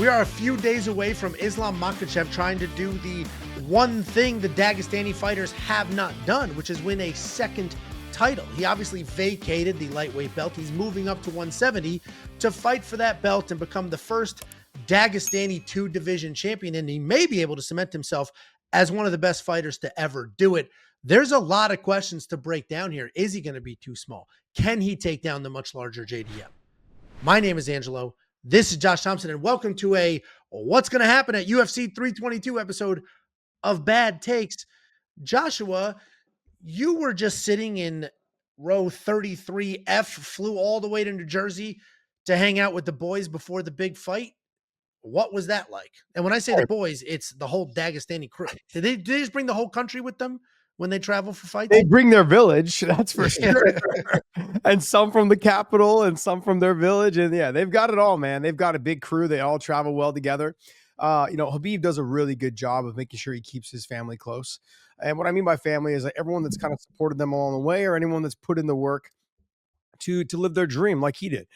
We are a few days away from Islam Makhachev trying to do the one thing the Dagestani fighters have not done, which is win a second title. He obviously vacated the lightweight belt. He's moving up to 170 to fight for that belt and become the first Dagestani 2-division champion, and he may be able to cement himself as one of the best fighters to ever do it. There's a lot of questions to break down here. Is he going to be too small? Can he take down the much larger JDM? My name is Angelo. This is Josh Thompson, and welcome to a What's Going to Happen at UFC 322 episode of Bad Takes. Joshua, you were just sitting in row 33F, flew all the way to New Jersey to hang out with the boys before the big fight. What was that like? And when I say the boys, it's the whole Dagestani crew. Did they just bring the whole country with them when they travel for fights? They bring their village, that's for sure. And some from the capital and some from their village. And yeah, they've got it all, man. They've got a big crew. They all travel well together. Khabib does a really good job of making sure he keeps his family close. And what I mean by family is like everyone that's kind of supported them along the way, or anyone that's put in the work to live their dream like he did.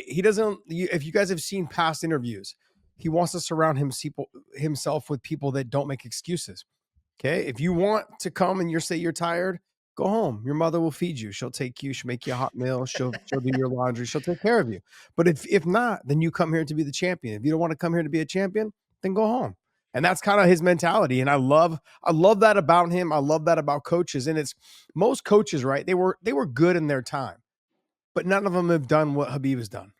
He doesn't, if you guys have seen past interviews, he wants to surround himself with people that don't make excuses. Okay. If you want to come and say you're tired, go home. Your mother will feed you. She'll take you. She'll make you a hot meal. She'll do your laundry. She'll take care of you. But if not, then you come here to be the champion. If you don't want to come here to be a champion, then go home. And that's kind of his mentality. And I love that about him. I love that about coaches. And it's most coaches, right? They were good in their time, but none of them have done what Khabib has done.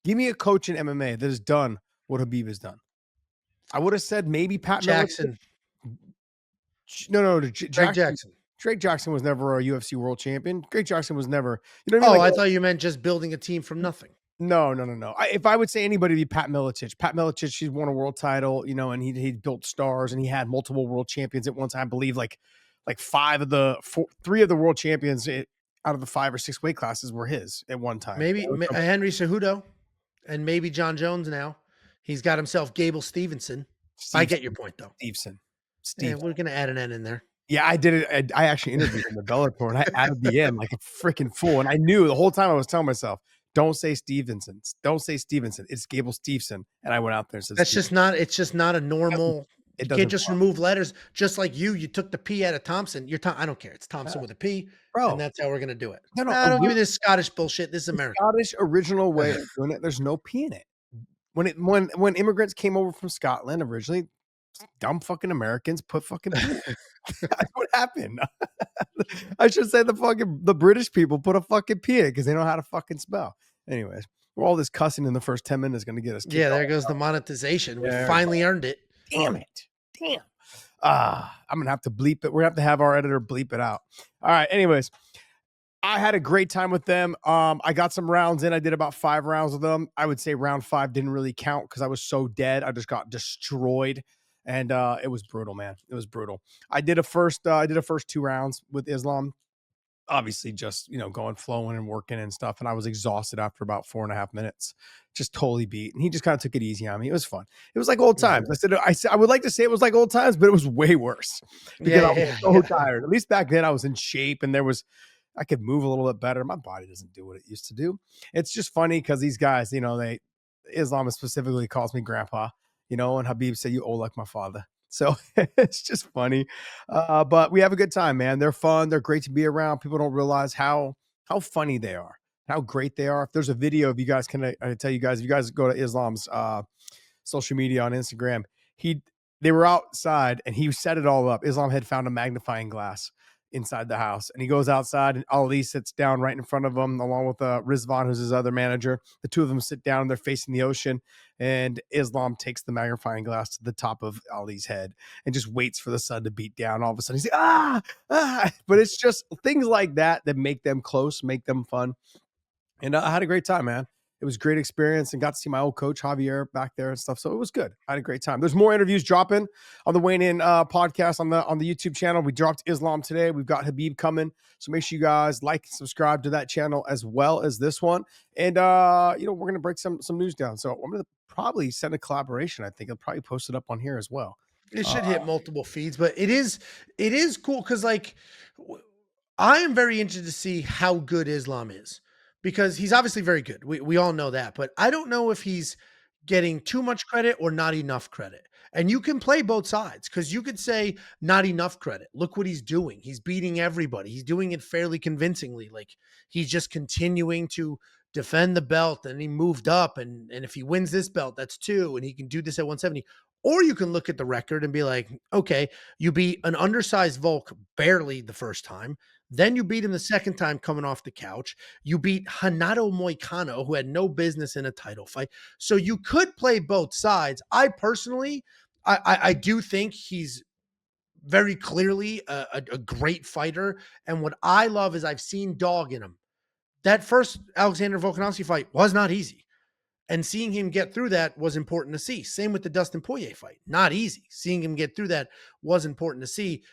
Give me a coach in MMA that has done what Khabib has done. I would have said maybe Pat Jackson. Jackson. Drake Jackson was never a UFC world champion. Drake Jackson was never. You know what I mean? I thought you meant just building a team from nothing. No. If I would say anybody, it'd be Pat Miletich. Pat Miletich, he's won a world title, and he built stars, and he had multiple world champions at one time. I believe like three of the world champions out of the 5 or 6 weight classes were his at one time. Maybe Henry Cejudo, and maybe John Jones now. He's got himself Gable Stevenson. I get your point, though. Stevenson. Yeah, we're going to add an N in there. Yeah, I did it. I actually interviewed him at Bellator, and I added the N like a freaking fool. And I knew the whole time I was telling myself, don't say Stevenson. Don't say Stevenson. It's Gable Stevenson. And I went out there and said, it's just not a normal. You can't just remove letters. Just like you took the P out of Thompson. I don't care. It's Thompson with a P, bro. And that's how we're going to do it. No, don't give me this Scottish bullshit. This is American. Scottish original way of doing it. There's no P in it. When immigrants came over from Scotland originally, dumb fucking Americans put fucking P in it. That's what happened. I should say the British people put a fucking P in it because they know how to fucking spell. Anyways, all this cussing in the first 10 minutes is going to get us. Yeah, there goes the monetization. We finally earned it. Damn it. I'm going to have to bleep it. We're going to have our editor bleep it out. All right. Anyways, I had a great time with them. I got some rounds in. I did about 5 rounds with them. I would say round 5 didn't really count because I was so dead. I just got destroyed. And it was brutal, man. It was brutal. I did a first 2 rounds with Islam. Obviously, just going flowing and working and stuff. And I was exhausted after about 4.5 minutes. Just totally beat. And he just kind of took it easy on me. It was fun. It was like old times. I would like to say it was like old times, but it was way worse because I was so tired. At least back then I was in shape and I could move a little bit better. My body doesn't do what it used to do. It's just funny because these guys, Islam specifically calls me grandpa. And Khabib said, you old like my father. So it's just funny. But we have a good time, man. They're fun. They're great to be around. People don't realize how funny they are, how great they are. If there's a video of you guys, I tell you guys, if you guys go to Islam's social media on Instagram, they were outside and he set it all up. Islam had found a magnifying glass inside the house, and he goes outside and Ali sits down right in front of him along with Rizvan, who's his other manager. The two of them sit down and they're facing the ocean, and Islam takes the magnifying glass to the top of Ali's head and just waits for the sun to beat down. All of a sudden he's like, but it's just things like that make them close, make them fun. And I had a great time, man. It was a great experience, and got to see my old coach Javier back there and stuff. So it was good. I had a great time. There's more interviews dropping on the Wayne In podcast on the YouTube channel. We dropped Islam today. We've got Khabib coming. So make sure you guys like and subscribe to that channel as well as this one. And we're going to break some news down. So I'm going to probably send a collaboration. I think I'll probably post it up on here as well. It should hit multiple feeds, but it is cool because I am very interested to see how good Islam is. Because he's obviously very good. We all know that. But I don't know if he's getting too much credit or not enough credit. And you can play both sides because you could say not enough credit. Look what he's doing. He's beating everybody. He's doing it fairly convincingly. Like he's just continuing to defend the belt and he moved up. And if he wins this belt, that's 2. And he can do this at 170. Or you can look at the record and be like, okay, you beat an undersized Volk barely the first time. Then you beat him the second time coming off the couch. You beat Hanato Moicano, who had no business in a title fight. So you could play both sides. I personally, I do think he's very clearly a great fighter. And what I love is I've seen dog in him. That first Alexander Volkanovski fight was not easy. And seeing him get through that was important to see. Same with the Dustin Poirier fight. Not easy. Seeing him get through that was important to see.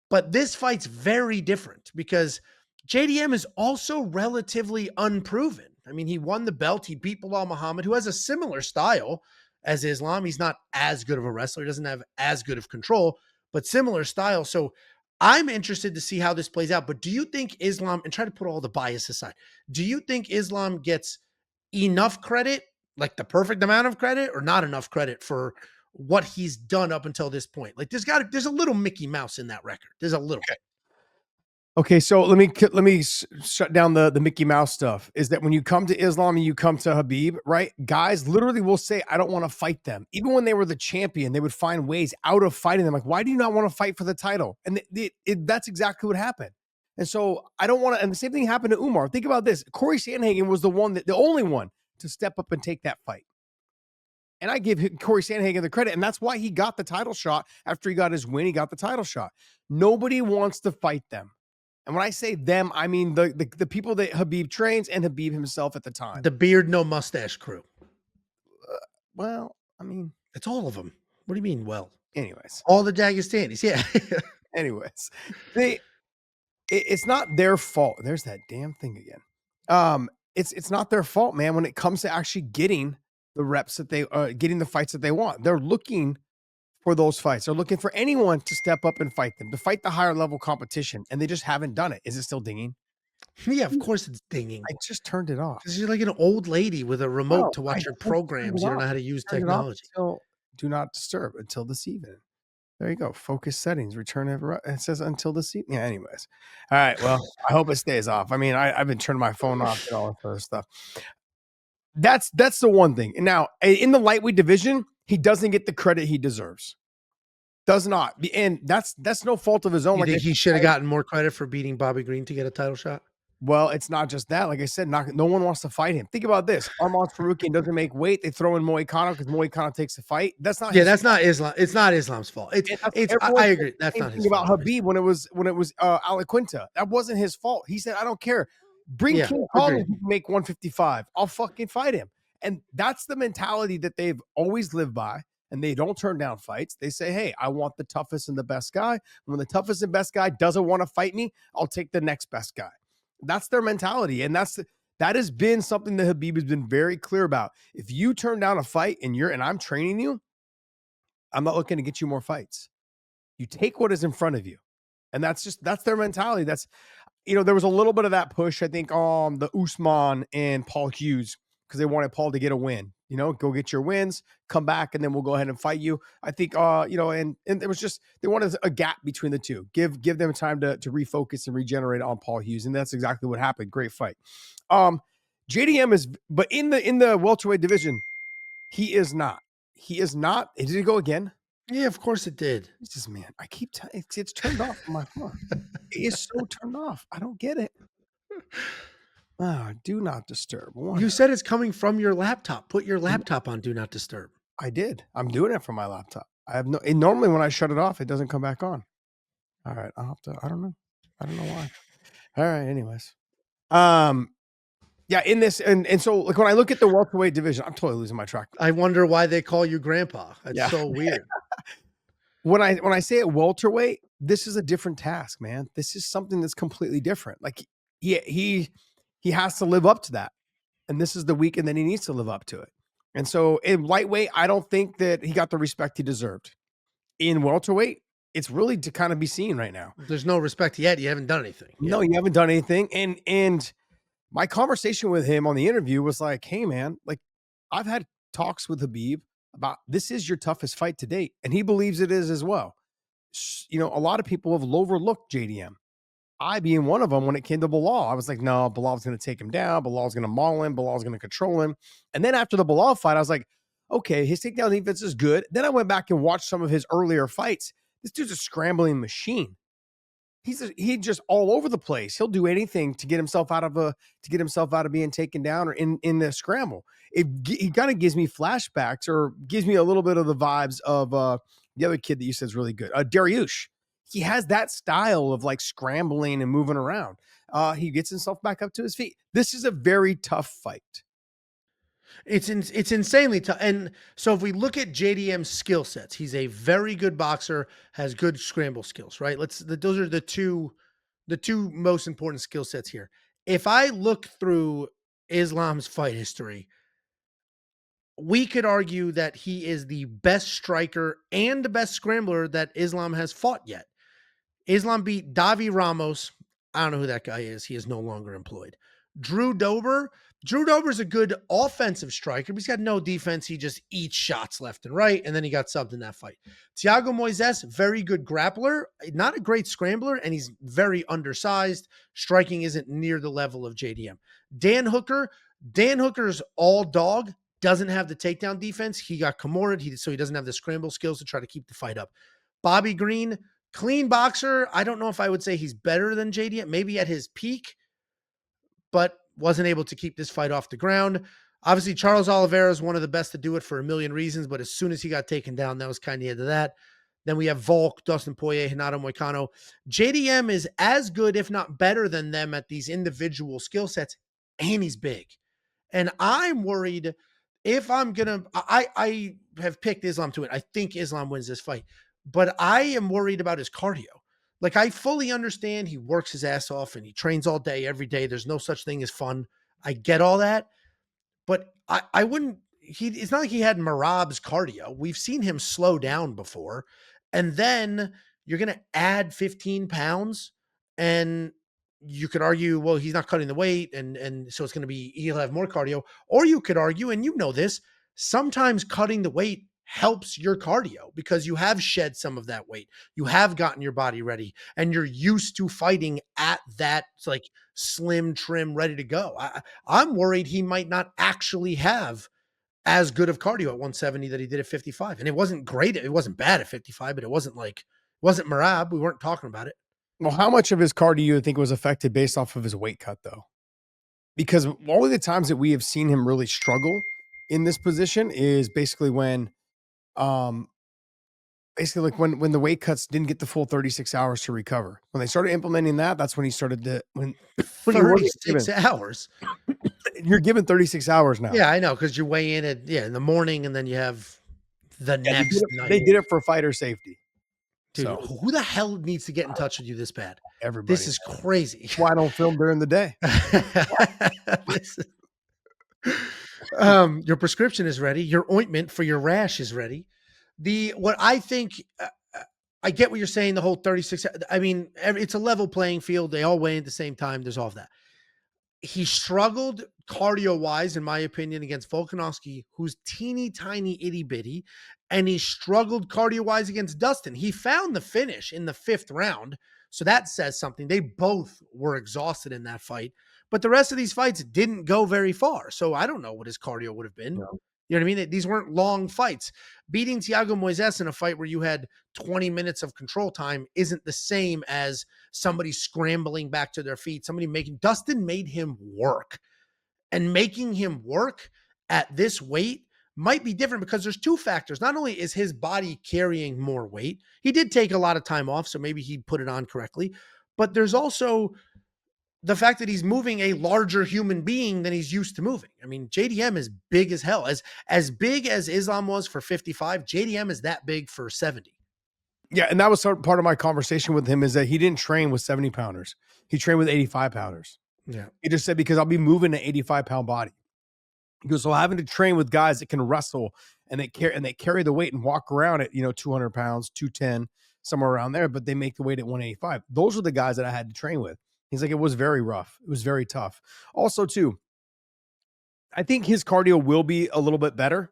But this fight's very different because JDM is also relatively unproven. I mean, he won the belt. He beat Bilal Muhammad, who has a similar style as Islam. He's not as good of a wrestler. He doesn't have as good of control, but similar style. So I'm interested to see how this plays out. But do you think Islam, and try to put all the bias aside, do you think Islam gets enough credit, like the perfect amount of credit, or not enough credit for what he's done up until this point? Like there's a little Mickey Mouse in that record. There's a little. Okay, so let me shut down the Mickey Mouse stuff. Is that when you come to Islam and you come to Habib, right? Guys literally will say, I don't want to fight them. Even when they were the champion, they would find ways out of fighting them. Like, why do you not want to fight for the title? And that's exactly what happened. And so I don't want to, and the same thing happened to Umar. Think about this. Corey Sandhagen was the only one to step up and take that fight. And I give Corey Sandhagen the credit, and that's why he got the title shot. After he got his win, he got the title shot. Nobody wants to fight them. And when I say them, I mean the people that Habib trains and Habib himself at the time. The beard, no mustache crew. Well, I mean, it's all of them. What do you mean? Well, anyways, all the Dagestanis. Yeah. Anyways, it's not their fault. There's that damn thing again. It's not their fault, man. When it comes to actually getting the reps that they getting the fights that they want, they're looking for those fights. They're looking for anyone to step up and fight them, to fight the higher level competition, and they just haven't done it. Is it still dinging? Yeah, of course it's dinging. I just turned it off. Because you're like an old lady with a remote to watch your programs. You don't know how to use technology. Do not disturb until this evening. There you go. Focus settings. Return it says until this evening. Yeah, anyways. All right. Well, I hope it stays off. I mean, I've been turning my phone off and all that other stuff. That's the one thing. And now in the lightweight division, he doesn't get the credit he deserves. Does not. And that's no fault of his own. You think he should have gotten more credit for beating Bobby Green to get a title shot? Well, it's not just that. Like I said, no one wants to fight him. Think about this. Armand Faroukian doesn't make weight. They throw in Moicano because Moicano takes the fight. That's not. Yeah, that's not Islam. It's not Islam's fault. I agree. That's not his fault. About Habib when it was Alaquinta. That wasn't his fault. He said, I don't care. Bring King Collins to make 155. I'll fucking fight him. And that's the mentality that they've always lived by. And they don't turn down fights. They say, hey, I want the toughest and the best guy. And when the toughest and best guy doesn't want to fight me, I'll take the next best guy. That's their mentality. And that has been something that Habib has been very clear about. If you turn down a fight and I'm training you, I'm not looking to get you more fights. You take what is in front of you. And that's their mentality. That's, there was a little bit of that push, I think, on the Usman and Paul Hughes, because they wanted Paul to get a win. Go get your wins, come back, and then we'll go ahead and fight you. I think, and it was just, they wanted a gap between the two. Give them time to refocus and regenerate on Paul Hughes, and that's exactly what happened. Great fight. JDM is, but in the welterweight division, he is not. He is not. Did it go again? Yeah, of course it did. Jesus, man, I keep telling it's turned off on my phone. It is so turned off. I don't get it. Do not disturb. You said it's coming from your laptop. Put your laptop on do not disturb. I did. I'm doing it from my laptop. I have normally when I shut it off, it doesn't come back on. All right. I don't know why. All right. Anyways. Yeah, in this, and so like when I look at the welterweight division, I'm totally losing my track. I wonder why they call you grandpa. That's so weird. When I say it welterweight, this is a different task, man. This is something that's completely different. Like he has to live up to that. And this is the weekend that he needs to live up to it. And so in lightweight, I don't think that he got the respect he deserved. In welterweight, it's really to kind of be seen right now. There's no respect yet. You haven't done anything. No, you haven't done anything. And my conversation with him on the interview was like, hey man, like I've had talks with Khabib about this is your toughest fight to date, and he believes it is as well. You know, a lot of people have overlooked JDM. I being one of them when it came to Bilal. I was like, no, Bilal's going to take him down. Bilal's going to maul him. Bilal's going to control him. And then after the Bilal fight, I was like, okay, his takedown defense is good. Then I went back and watched some of his earlier fights. This dude's a scrambling machine. He's just all over the place. He'll do anything to get himself out of being taken down or in the scramble. He kind of gives me flashbacks or gives me a little bit of the vibes of the other kid that you said is really good, Dariush. He has that style of like scrambling and moving around. He gets himself back up to his feet. This is a very tough fight. It's insanely tough. And so if we look at JDM's skill sets, he's a very good boxer, has good scramble skills, right? Those are the two most important skill sets here. If I look through Islam's fight history, we could argue that he is the best striker and the best scrambler that Islam has fought yet. Islam beat Davi Ramos. I don't know who that guy is. He is no longer employed. Drew Dober. Drew Dober's a good offensive striker, but he's got no defense. He just eats shots left and right, and then he got subbed in that fight. Thiago Moises, very good grappler, not a great scrambler, and he's very undersized. Striking isn't near the level of JDM. Dan Hooker's all dog, doesn't have the takedown defense. He got Kimura'd, so he doesn't have the scramble skills to try to keep the fight up. Bobby Green, clean boxer. I don't know if I would say he's better than JDM, maybe at his peak, but wasn't able to keep this fight off the ground. Obviously, Charles Oliveira is one of the best to do it for a million reasons, but as soon as he got taken down, that was kind of the end of that. Then we have Volk, Dustin Poirier, Renato Moicano. JDM is as good, if not better than them at these individual skill sets, and he's big. And I'm worried if I'm going to, I have picked Islam to it. I think Islam wins this fight, but I am worried about his cardio. Like, I fully understand he works his ass off and he trains all day, every day. There's no such thing as fun. I get all that, but I wouldn't, it's not like he had Merab's cardio. We've seen him slow down before. And then you're going to add 15 pounds and you could argue, well, he's not cutting the weight. And so it's going to be, he'll have more cardio. Or you could argue, and you know this, sometimes cutting the weight helps your cardio because you have shed some of that weight. You have gotten your body ready and you're used to fighting at that like slim, trim, ready to go. I'm worried he might not actually have as good of cardio at 170 that he did at 55. And it wasn't great. It wasn't bad at 55, but it wasn't Merab. We weren't talking about it. Well, how much of his cardio do you think was affected based off of his weight cut though? Because all of the times that we have seen him really struggle in this position is basically when basically like when the weight cuts didn't get the full 36 hours to recover. When they started implementing that, that's when he started to when 36 hours. You're given 36 hours now. Yeah, I know, because you weigh in in the morning and then you have the next night. They did it for fighter safety. Dude, so, who the hell needs to get in touch with you this bad? Everybody. This is crazy. That's why I don't film during the day. Your prescription is ready. Your ointment for your rash is ready. What I think, I get what you're saying, the whole 36. I mean, it's a level playing field. They all weigh at the same time. There's all of that. He struggled cardio-wise, in my opinion, against Volkanovski, who's teeny tiny itty bitty, and he struggled cardio-wise against Dustin. He found the finish in the 5th round, so that says something. They both were exhausted in that fight, but the rest of these fights didn't go very far, so I don't know what his cardio would have been. No. You know what I mean? These weren't long fights. Beating Thiago Moises in a fight where you had 20 minutes of control time isn't the same as somebody scrambling back to their feet, Dustin made him work. And making him work at this weight might be different because there's 2 factors. Not only is his body carrying more weight, he did take a lot of time off, so maybe he put it on correctly, but there's also the fact that he's moving a larger human being than he's used to moving. I mean, JDM is big as hell. As big as Islam was for 55, JDM is that big for 70. Yeah, and that was part of my conversation with him is that he didn't train with 70 pounders. He trained with 85 pounders. Yeah. He just said, because I'll be moving an 85 pound body. He goes, so having to train with guys that can wrestle and they carry the weight and walk around at, 200 pounds, 210, somewhere around there, but they make the weight at 185. Those are the guys that I had to train with. He's like, it was very rough. It was very tough. Also, too, I think his cardio will be a little bit better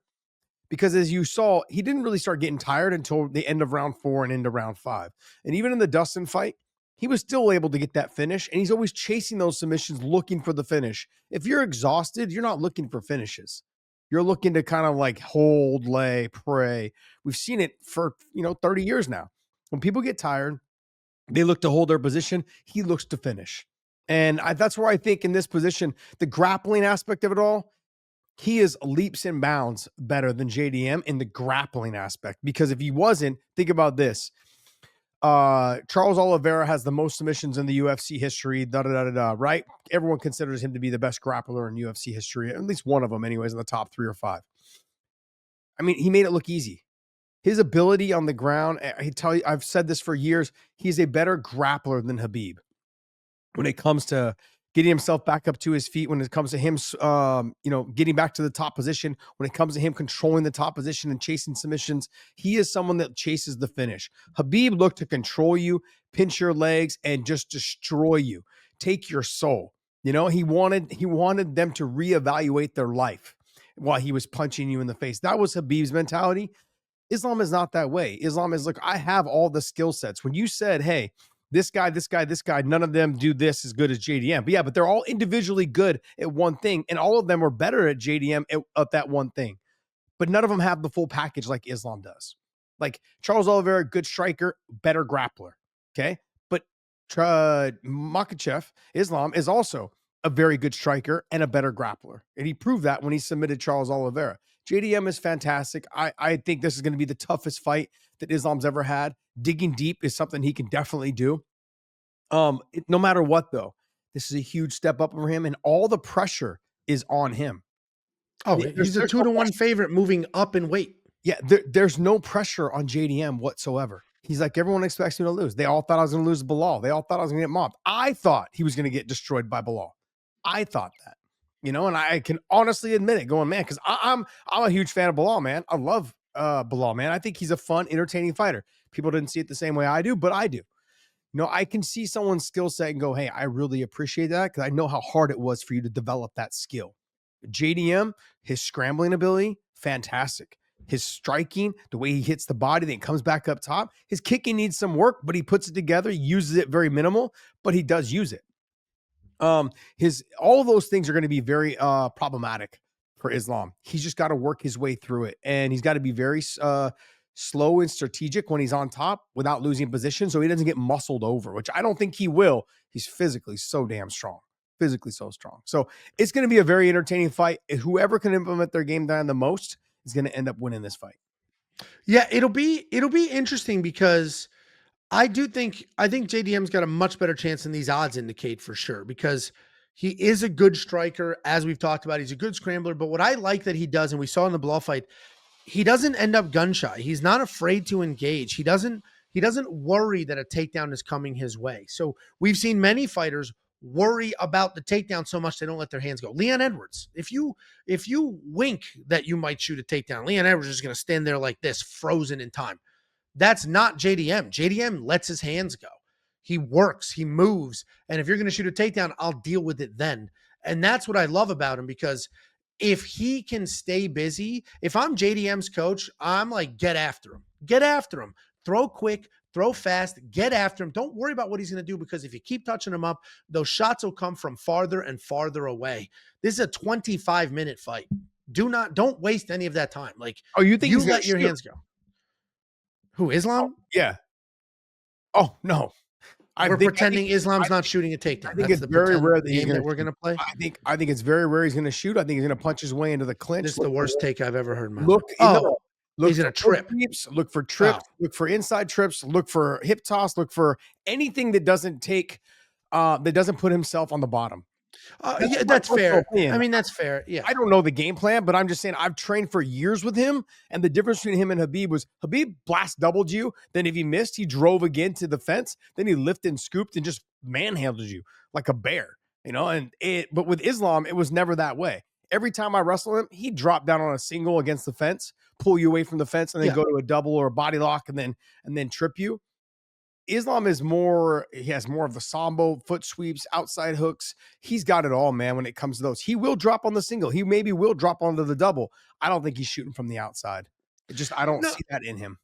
Because as you saw, he didn't really start getting tired until the end of round 4 and into round 5. And even in the Dustin fight, he was still able to get that finish, and he's always chasing those submissions, looking for the finish. If you're exhausted, you're not looking for finishes. You're looking to kind of like hold, lay, pray. We've seen it for 30 years now. When people get tired, they look to hold their position. He looks to finish. And that's where I think in this position, the grappling aspect of it all, he is leaps and bounds better than JDM in the grappling aspect. Because if he wasn't, think about this. Charles Oliveira has the most submissions in the UFC history, right? Everyone considers him to be the best grappler in UFC history, at least one of them anyways, in the top 3 or 5. I mean, he made it look easy. His ability on the ground, I've said this for years, he's a better grappler than Khabib. When it comes to getting himself back up to his feet, when it comes to him, getting back to the top position, when it comes to him controlling the top position and chasing submissions, he is someone that chases the finish. Khabib looked to control you, pinch your legs, and just destroy you, take your soul. He wanted them to reevaluate their life while he was punching you in the face. That was Khabib's mentality. Islam is not that way. Islam is, look, I have all the skill sets. When you said, hey, this guy, none of them do this as good as JDM. But yeah, but they're all individually good at one thing, and all of them are better at JDM at that one thing. But none of them have the full package like Islam does. Like Charles Oliveira, good striker, better grappler. Okay. But Makhachev, Islam, is also a very good striker and a better grappler. And he proved that when he submitted Charles Oliveira. JDM is fantastic. I think this is going to be the toughest fight that Islam's ever had. Digging deep is something he can definitely do. No matter what, though, this is a huge step up for him, and all the pressure is on him. Oh, he's a 2-1 favorite moving up in weight. Yeah, there's no pressure on JDM whatsoever. He's like, everyone expects me to lose. They all thought I was going to lose Belal. They all thought I was going to get mobbed. I thought he was going to get destroyed by Belal. I thought that. And I can honestly admit it, going, man, because I'm a huge fan of Belal, man. I love Belal, man. I think he's a fun, entertaining fighter. People didn't see it the same way I do, but I do. I can see someone's skill set and go, hey, I really appreciate that because I know how hard it was for you to develop that skill. JDM, his scrambling ability, fantastic. His striking, the way he hits the body, then comes back up top. His kicking needs some work, but he puts it together. He uses it very minimal, but he does use it. All of those things are going to be very problematic for Islam. He's just got to work his way through it, and he's got to be very slow and strategic when he's on top without losing position, so he doesn't get muscled over, which I don't think he will. He's physically so damn strong. Physically so strong. So it's going to be a very entertaining fight. Whoever can implement their game plan the most is going to end up winning this fight. Yeah, it'll be interesting because I think JDM's got a much better chance than these odds indicate for sure, because he is a good striker, as we've talked about. He's a good scrambler, but what I like that he does, and we saw in the Belal fight, he doesn't end up gun shy. He's not afraid to engage. He doesn't worry that a takedown is coming his way. So we've seen many fighters worry about the takedown so much they don't let their hands go. Leon Edwards, if you wink that you might shoot a takedown, Leon Edwards is going to stand there like this, frozen in time. That's not JDM. JDM lets his hands go. He works, he moves, and if you're going to shoot a takedown, I'll deal with it then. And that's what I love about him, because if he can stay busy, if I'm JDM's coach, I'm like, get after him. Get after him. Throw quick, throw fast, get after him. Don't worry about what he's going to do, because if you keep touching him up, those shots will come from farther and farther away. This is a 25-minute fight. Don't waste any of that time. Like, you think you let your hands go. Who, Islam? Oh, yeah. Oh, no. We're pretending Islam's not shooting a takedown. I think it's very rare that we're going to play. I think it's very rare he's going to shoot. I think he's going to punch his way into the clinch. This is the worst take I've ever heard in my life. Look, he's going to trip. Look for trips. Look for inside trips. Look for hip toss. Look for anything that doesn't put himself on the bottom. Yeah, that's fair. I mean, that's fair. Yeah. I don't know the game plan, but I'm just saying I've trained for years with him. And the difference between him and Khabib was Khabib blast doubled you. Then if he missed, he drove again to the fence. Then he lifted and scooped and just manhandled you like a bear, but with Islam, it was never that way. Every time I wrestled him, he'd drop down on a single against the fence, pull you away from the fence, and then go to a double or a body lock and then trip you. Islam is more, he has more of the sambo, foot sweeps, outside hooks. He's got it all, man, when it comes to those. He will drop on the single. He maybe will drop onto the double. I don't think he's shooting from the outside. I don't No, see that in him.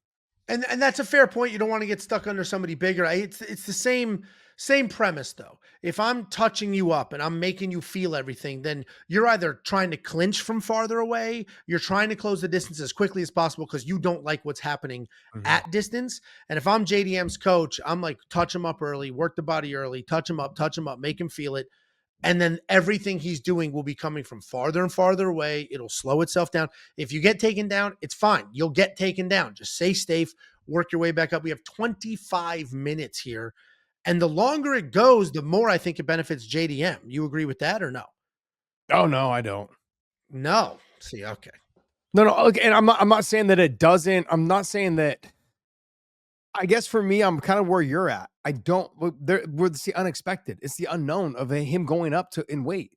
and that's a fair point. You don't want to get stuck under somebody bigger. It's the same premise though. If I'm touching you up and I'm making you feel everything, then you're either trying to clinch from farther away, you're trying to close the distance as quickly as possible because you don't like what's happening Mhm. at distance. And if I'm JDM's coach, I'm like touch him up early, work the body early, touch him up, make him feel it. And then everything he's doing will be coming from farther and farther away. It'll slow itself down. If you get taken down, it's fine. You'll get taken down. Just stay safe, work your way back up. We have 25 minutes here. And the longer it goes, the more I think it benefits JDM. You agree with that or no? Oh, no, I don't. No. See, okay. No, no. Okay, and I'm not saying that it doesn't. I'm not saying that. I guess for me, I'm kind of where you're at. I don't. It's the unexpected. It's the unknown of him going up to in weight.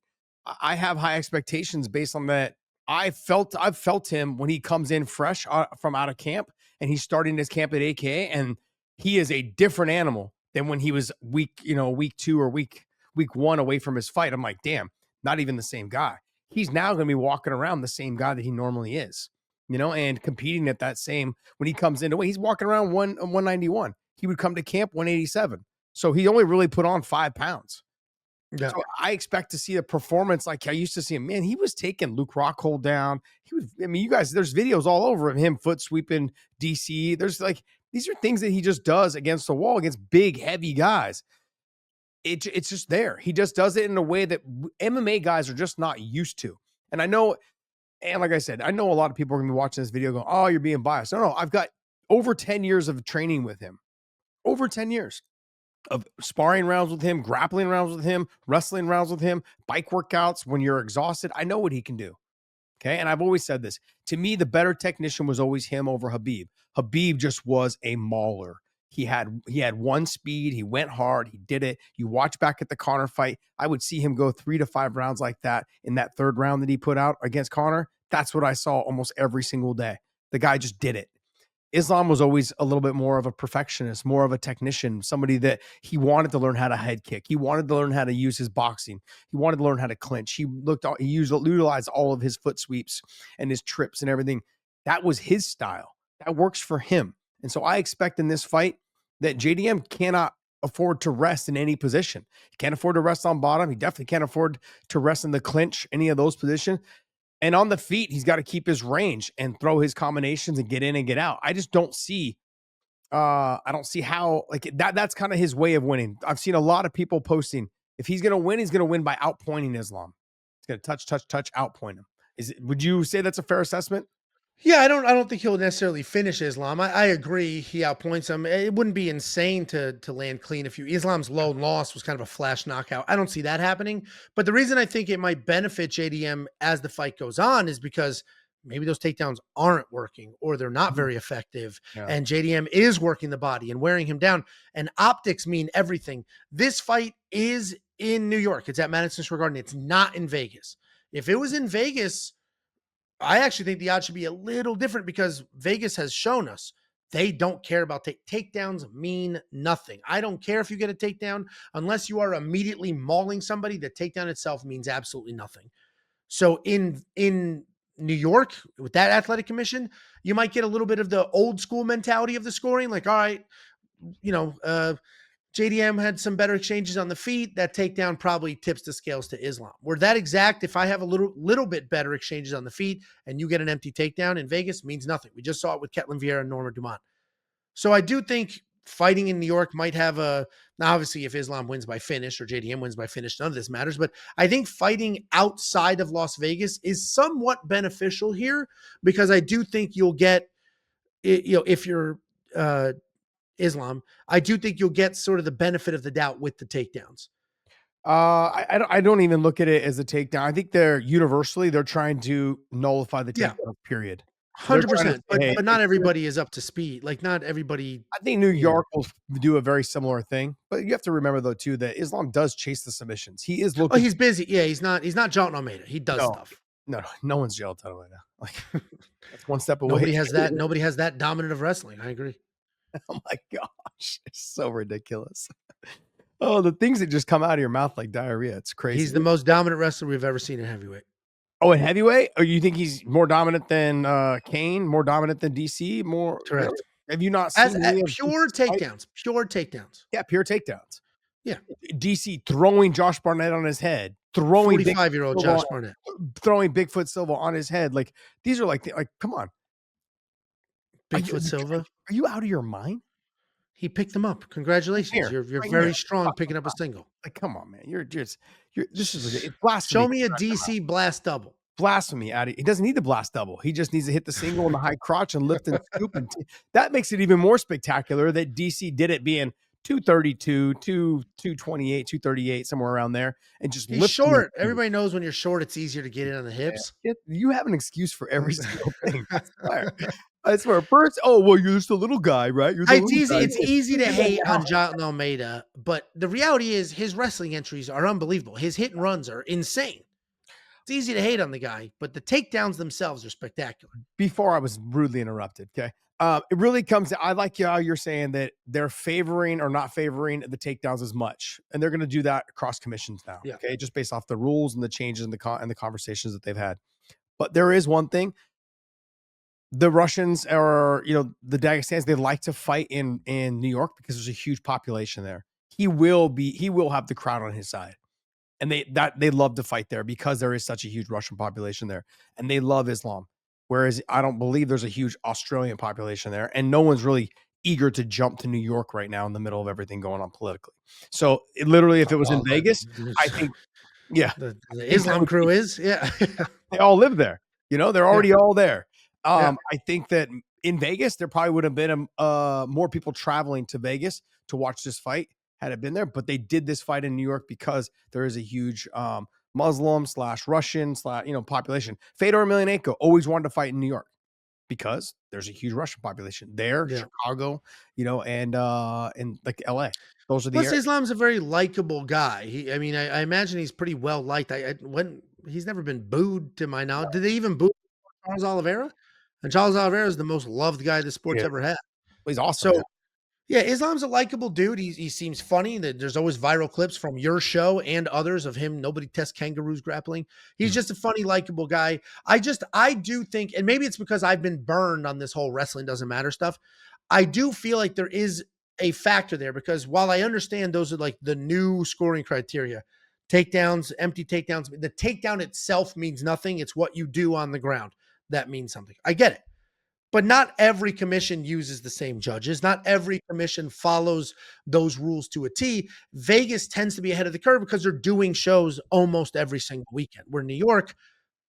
I have high expectations based on that. I've felt him when he comes in fresh from out of camp and he's starting his camp at AKA, and he is a different animal than when he was week 2 or week 1 away from his fight. I'm like, damn, not even the same guy. He's now going to be walking around the same guy that he normally is, and competing at that same, when he comes into weight, he's walking around 191. He would come to camp 187. So he only really put on 5 pounds. Yeah. So I expect to see a performance like I used to see him. Man, he was taking Luke Rockhold down. You guys, there's videos all over of him foot sweeping DC. These are things that he just does against the wall, against big, heavy guys. It's just there. He just does it in a way that MMA guys are just not used to. And I know, and like I said, I know a lot of people are going to be watching this video going, oh, you're being biased. No, I've got over 10 years of training with him. Over 10 years of sparring rounds with him, grappling rounds with him, wrestling rounds with him, bike workouts when you're exhausted. I know what he can do. Okay. And I've always said this. To me, the better technician was always him over Khabib. Khabib just was a mauler. He had one speed. He went hard. He did it. You watch back at the Conor fight, I would see him go 3 to 5 rounds like that in that third round that he put out against Conor. That's what I saw almost every single day. The guy just did it. Islam was always a little bit more of a perfectionist, more of a technician, somebody that he wanted to learn how to head kick. He wanted to learn how to use his boxing. He wanted to learn how to clinch. He utilized all of his foot sweeps and his trips and everything. That was his style. That works for him. And so I expect in this fight that JDM cannot afford to rest in any position. He can't afford to rest on bottom. He definitely can't afford to rest in the clinch, any of those positions. And on the feet, he's got to keep his range and throw his combinations and get in and get out. I just don't see I don't see how that's kind of his way of winning. I've seen a lot of people posting, if he's going to win, he's going to win by outpointing Islam. He's going to touch, outpoint him. Would you say that's a fair assessment? Yeah, I don't think he'll necessarily finish Islam. I agree he outpoints him. It wouldn't be insane to land clean if Islam's lone loss was kind of a flash knockout. I don't see that happening. But the reason I think it might benefit JDM as the fight goes on is because maybe those takedowns aren't working or they're not very effective. Yeah. And JDM is working the body and wearing him down. And optics mean everything. This fight is in New York. It's at Madison Square Garden. It's not in Vegas. If it was in Vegas, I actually think the odds should be a little different because Vegas has shown us they don't care about takedowns mean nothing. I don't care if you get a takedown unless you are immediately mauling somebody. The takedown itself means absolutely nothing. So in New York with that athletic commission, you might get a little bit of the old school mentality of the scoring. Like, all right, JDM had some better exchanges on the feet. That takedown probably tips the scales to Islam. Where that exact, if I have a little bit better exchanges on the feet and you get an empty takedown in Vegas, means nothing. We just saw it with Ketlin Vieira and Norma Dumont. So I do think fighting in New York might have now obviously if Islam wins by finish or JDM wins by finish, none of this matters. But I think fighting outside of Las Vegas is somewhat beneficial here because I do think you'll get, if you're Islam, I do think you'll get sort of the benefit of the doubt with the takedowns. I don't even look at it as a takedown. I think they're trying to nullify the takedown, period. 100%. But not everybody is up to speed. Like not everybody. I think New York will do a very similar thing, but you have to remember though too that Islam does chase the submissions. He is looking. Oh, he's busy. Yeah, he's not John Almeida. He does stuff. No one's Jailed Almeida. Like that's one step away. Nobody has that dominant of wrestling. I agree. Oh my gosh, it's so ridiculous. Oh, the things that just come out of your mouth like diarrhea. It's crazy. He's the most dominant wrestler we've ever seen in heavyweight. Oh, in heavyweight? Or you think he's more dominant than Kane? More dominant than DC? More really? Correct. Have you not As seen any of pure DC's fight? takedowns, pure takedowns. Yeah, pure takedowns. Yeah. DC throwing Josh Barnett on his head, throwing 45-year-old Josh Barnett. throwing Bigfoot Silva on his head. Like these are like come on. Bigfoot Silva. Are you out of your mind? He picked them up. Congratulations. Here, You're right very here. strong picking up a single. Like, come on, man. You're this is it's blasphemy. Show me a DC blast double. Blasphemy out of he doesn't need the blast double. He just needs to hit the single in the high crotch and lift and scoop. And that makes it even more spectacular that DC did it being 232, 228, 238, somewhere around there. And just He's short. Everybody knows when you're short, it's easier to get in on the hips. You have an excuse for every single thing. I swear. First, you're just a little guy, right? It's easy to hate on John Almeida, but the reality is his wrestling entries are unbelievable. His hit and runs are insane. It's easy to hate on the guy, but the takedowns themselves are spectacular. Before I was rudely interrupted, okay? It really comes to, I like how you're saying that they're favoring or not favoring the takedowns as much. And they're going to do that across commissions now, okay? Just based off the rules and the changes in the conversations that they've had. But there is one thing. The Russians or, the Dagestans, they like to fight in New York because there's a huge population there. He will have the crowd on his side. And they love to fight there because there is such a huge Russian population there. And they love Islam. Whereas I don't believe there's a huge Australian population there. And no one's really eager to jump to New York right now in the middle of everything going on politically. So literally, if it was in Vegas, I think, the Islam crew is, they all live there. They're already all there. I think that in Vegas, there probably would have been more people traveling to Vegas to watch this fight had it been there, but they did this fight in New York because there is a huge Muslim / Russian / population. Fedor Emelianenko always wanted to fight in New York because there's a huge Russian population there, Chicago, and like LA. Those are the Plus, Islam's a very likable guy. I imagine he's pretty well liked. He's never been booed to my knowledge. Did they even boo Charles Oliveira? And Charles Oliveira is the most loved guy the sport's ever had. Well, he's awesome. So, Islam's a likable dude. He seems funny. There's always viral clips from your show and others of him. Nobody tests kangaroos grappling. He's just a funny, likable guy. I do think, and maybe it's because I've been burned on this whole wrestling doesn't matter stuff. I do feel like there is a factor there because while I understand those are like the new scoring criteria, takedowns, empty takedowns, the takedown itself means nothing. It's what you do on the ground that means something. I get it. But not every commission uses the same judges. Not every commission follows those rules to a T. Vegas tends to be ahead of the curve because they're doing shows almost every single weekend. Where New York,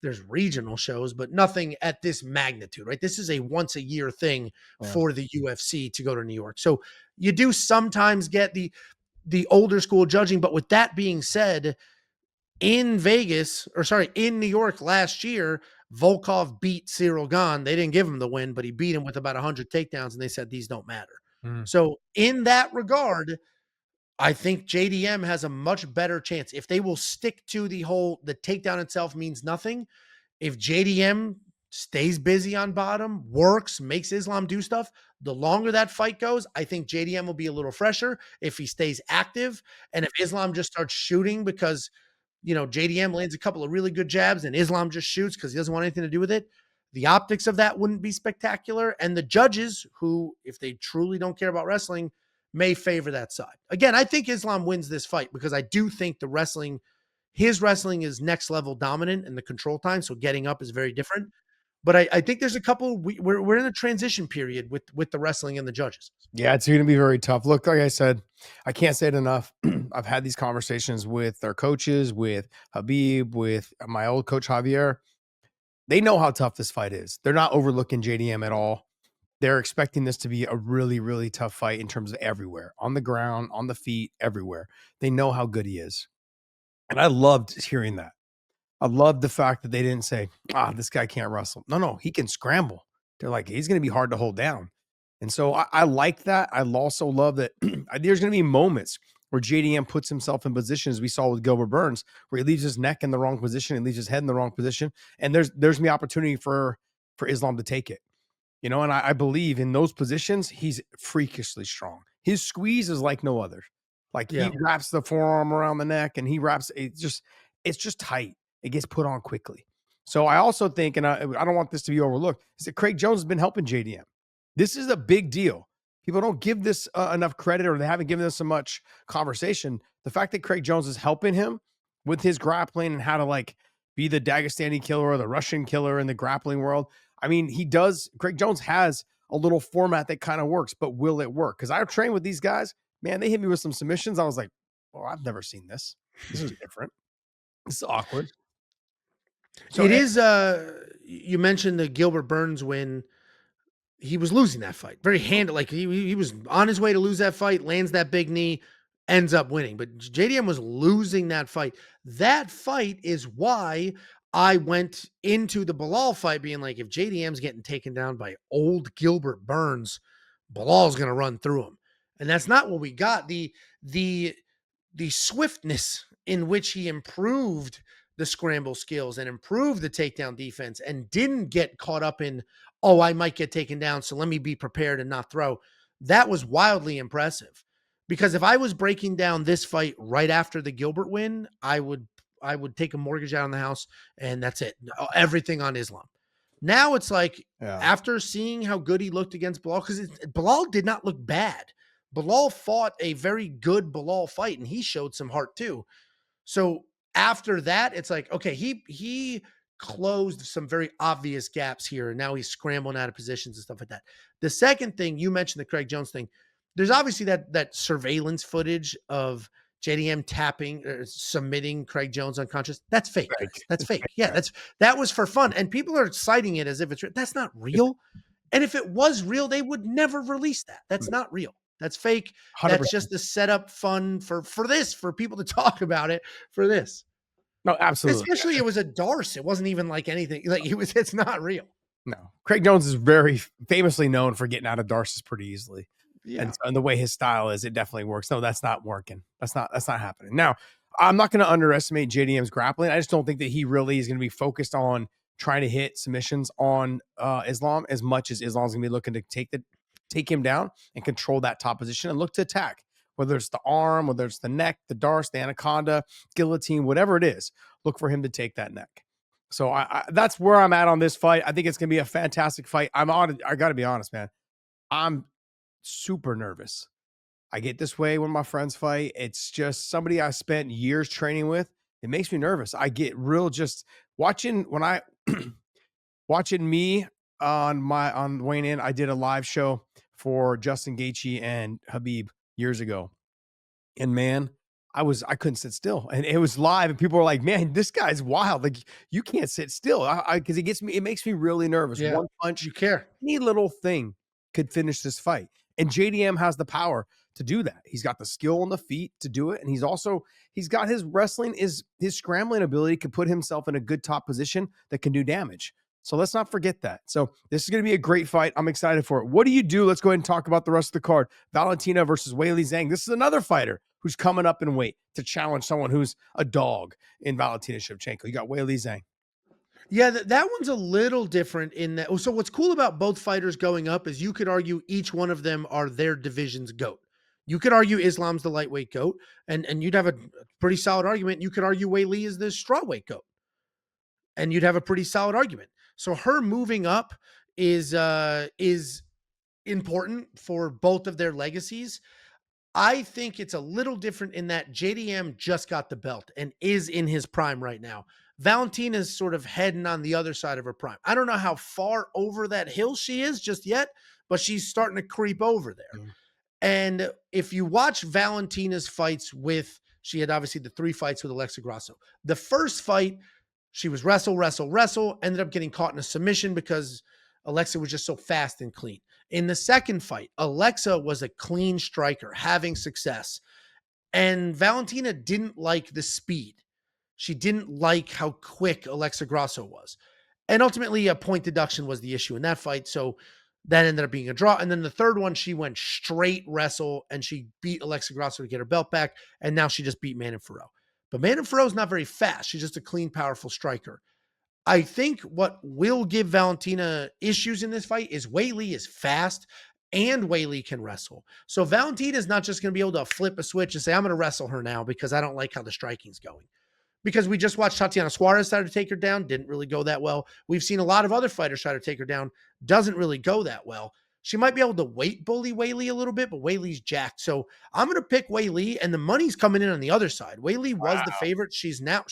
there's regional shows, but nothing at this magnitude, right? This is a once a year thing for the UFC to go to New York. So you do sometimes get the older school judging. But with that being said, in New York last year, Volkov beat Cyril Gane. They didn't give him the win, but he beat him with about 100 takedowns, and they said these don't matter. So in that regard, I think JDM has a much better chance. If they will stick to the takedown itself means nothing. If JDM stays busy on bottom, works, makes Islam do stuff, the longer that fight goes, I think JDM will be a little fresher if he stays active. And if Islam just starts shooting because JDM lands a couple of really good jabs and Islam just shoots because he doesn't want anything to do with it, the optics of that wouldn't be spectacular. And the judges, who, if they truly don't care about wrestling, may favor that side. Again, I think Islam wins this fight because I do think his wrestling is next level dominant in the control time. So getting up is very different. But I think there's a couple, we're in a transition period with the wrestling and the judges. Yeah, it's going to be very tough. Look, like I said, I can't say it enough. I've had these conversations with our coaches, with Habib, with my old coach, Javier. They know how tough this fight is. They're not overlooking JDM at all. They're expecting this to be a really, really tough fight in terms of everywhere, on the ground, on the feet, everywhere. They know how good he is. And I loved hearing that. I love the fact that they didn't say, this guy can't wrestle. No, he can scramble. They're like, he's going to be hard to hold down. And so I like that. I also love that there's going to be moments where JDM puts himself in positions, as we saw with Gilbert Burns, where he leaves his neck in the wrong position and leaves his head in the wrong position. And there's going to be opportunity for Islam to take it. You know, and I believe in those positions, he's freakishly strong. His squeeze is like no other. Like he Yeah. wraps the forearm around the neck and he wraps it's just tight. It gets put on quickly. So I also think, and I don't want this to be overlooked, is that Craig Jones has been helping JDM. This is a big deal. People don't give this enough credit, or they haven't given this so much conversation. The fact that Craig Jones is helping him with his grappling and how to like be the Dagestani killer or the Russian killer in the grappling world. I mean, Craig Jones has a little format that kind of works, but will it work? Because I've trained with these guys, man, they hit me with some submissions. I was like, oh, I've never seen this. This is different. This is awkward. So It is, you mentioned the Gilbert Burns win. He was losing that fight. Very handled. Like he was on his way to lose that fight, lands that big knee, ends up winning. But JDM was losing that fight. That fight is why I went into the Bilal fight being like, if JDM's getting taken down by old Gilbert Burns, Bilal's gonna run through him. And that's not what we got. The swiftness in which he improved the scramble skills and improved the takedown defense and didn't get caught up in, oh, I might get taken down, so let me be prepared and not throw. That was wildly impressive. Because if I was breaking down this fight right after the Gilbert win, I would take a mortgage out on the house and that's it. Everything on Islam. Now it's like, after seeing how good he looked against Bilal, because Bilal did not look bad. Bilal fought a very good Bilal fight, and he showed some heart too. So after that, it's like, okay, he closed some very obvious gaps here, and now he's scrambling out of positions and stuff like that. The second thing, you mentioned the Craig Jones thing. There's obviously that surveillance footage of JDM tapping or submitting Craig Jones unconscious. That's fake. Guys. That's fake. Yeah, that was for fun, and people are citing it as if it's real. That's not real. And if it was real, they would never release that. That's not real. That's fake. 100%. That's just the setup fun for people to talk about it for this. No, absolutely. Especially it was a Darce. It wasn't even like anything. Like it's not real. No. Craig Jones is very famously known for getting out of Darces pretty easily. Yeah. And the way his style is, it definitely works. No, that's not working. That's not happening. Now, I'm not going to underestimate JDM's grappling. I just don't think that he really is going to be focused on trying to hit submissions on Islam as much as Islam's going to be looking to take him down and control that top position and look to attack, whether it's the arm, whether it's the neck, the Darce, the anaconda, guillotine, whatever it is, look for him to take that neck. So that's where I'm at on this fight. I think it's going to be a fantastic fight. I got to be honest, man. I'm super nervous. I get this way when my friends fight. It's just somebody I spent years training with. It makes me nervous. I get real just watching watching me on Weighing In. I did a live show for Justin Gaethje and Habib years ago. And man, I couldn't sit still, and it was live, and people were like, man, this guy's wild. Like, you can't sit still. Cause it makes me really nervous. Yeah. One punch, you care. Any little thing could finish this fight. And JDM has the power to do that. He's got the skill on the feet to do it. And he's got his wrestling, his scrambling ability could put himself in a good top position that can do damage. So let's not forget that. So this is going to be a great fight. I'm excited for it. What do you do? Let's go ahead and talk about the rest of the card. Valentina versus Weili Zhang. This is another fighter who's coming up in weight to challenge someone who's a dog in Valentina Shevchenko. You got Weili Zhang. Yeah, that one's a little different in that. So what's cool about both fighters going up is you could argue each one of them are their division's GOAT. You could argue Islam's the lightweight GOAT, and you'd have a pretty solid argument. You could argue Weili is the strawweight GOAT, and you'd have a pretty solid argument. So her moving up is important for both of their legacies. I think it's a little different in that JDM just got the belt and is in his prime right now. Valentina's sort of heading on the other side of her prime. I don't know how far over that hill she is just yet, but she's starting to creep over there. And if you watch Valentina's fights she had obviously the 3 fights with Alexa Grasso. The first fight, she was wrestle, ended up getting caught in a submission because Alexa was just so fast and clean. In the second fight, Alexa was a clean striker, having success. And Valentina didn't like the speed. She didn't like how quick Alexa Grasso was. And ultimately, a point deduction was the issue in that fight. So that ended up being a draw. And then the third one, she went straight wrestle, and she beat Alexa Grasso to get her belt back. And now she just beat Manon Fiorot. But Manon Fiorot is not very fast. She's just a clean, powerful striker. I think what will give Valentina issues in this fight is Weili is fast and Weili can wrestle. So Valentina is not just going to be able to flip a switch and say, I'm going to wrestle her now because I don't like how the striking's going. Because we just watched Tatiana Suarez try to take her down, didn't really go that well. We've seen a lot of other fighters try to take her down, doesn't really go that well. She might be able to weight bully Weili a little bit, but Weili's jacked. So I'm going to pick Weili, and the money's coming in on the other side. Weili was the favorite. She's now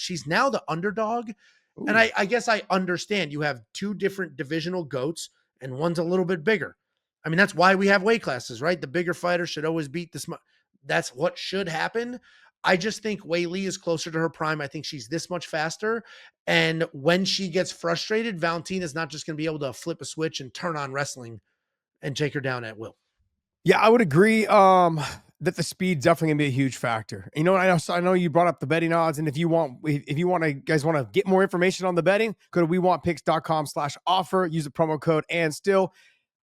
the underdog. Ooh. And I guess I understand you have two different divisional goats, and one's a little bit bigger. I mean, that's why we have weight classes, right? The bigger fighter should always beat the small. That's what should happen. I just think Weili is closer to her prime. I think she's this much faster. And when she gets frustrated, Valentina is not just going to be able to flip a switch and turn on wrestling and take her down at will. Yeah, I would agree that the speed definitely gonna be a huge factor. You know, I know you brought up the betting odds, and if you want to guys want to get more information on the betting, go to wewantpicks.com/offer, use the promo code. And still,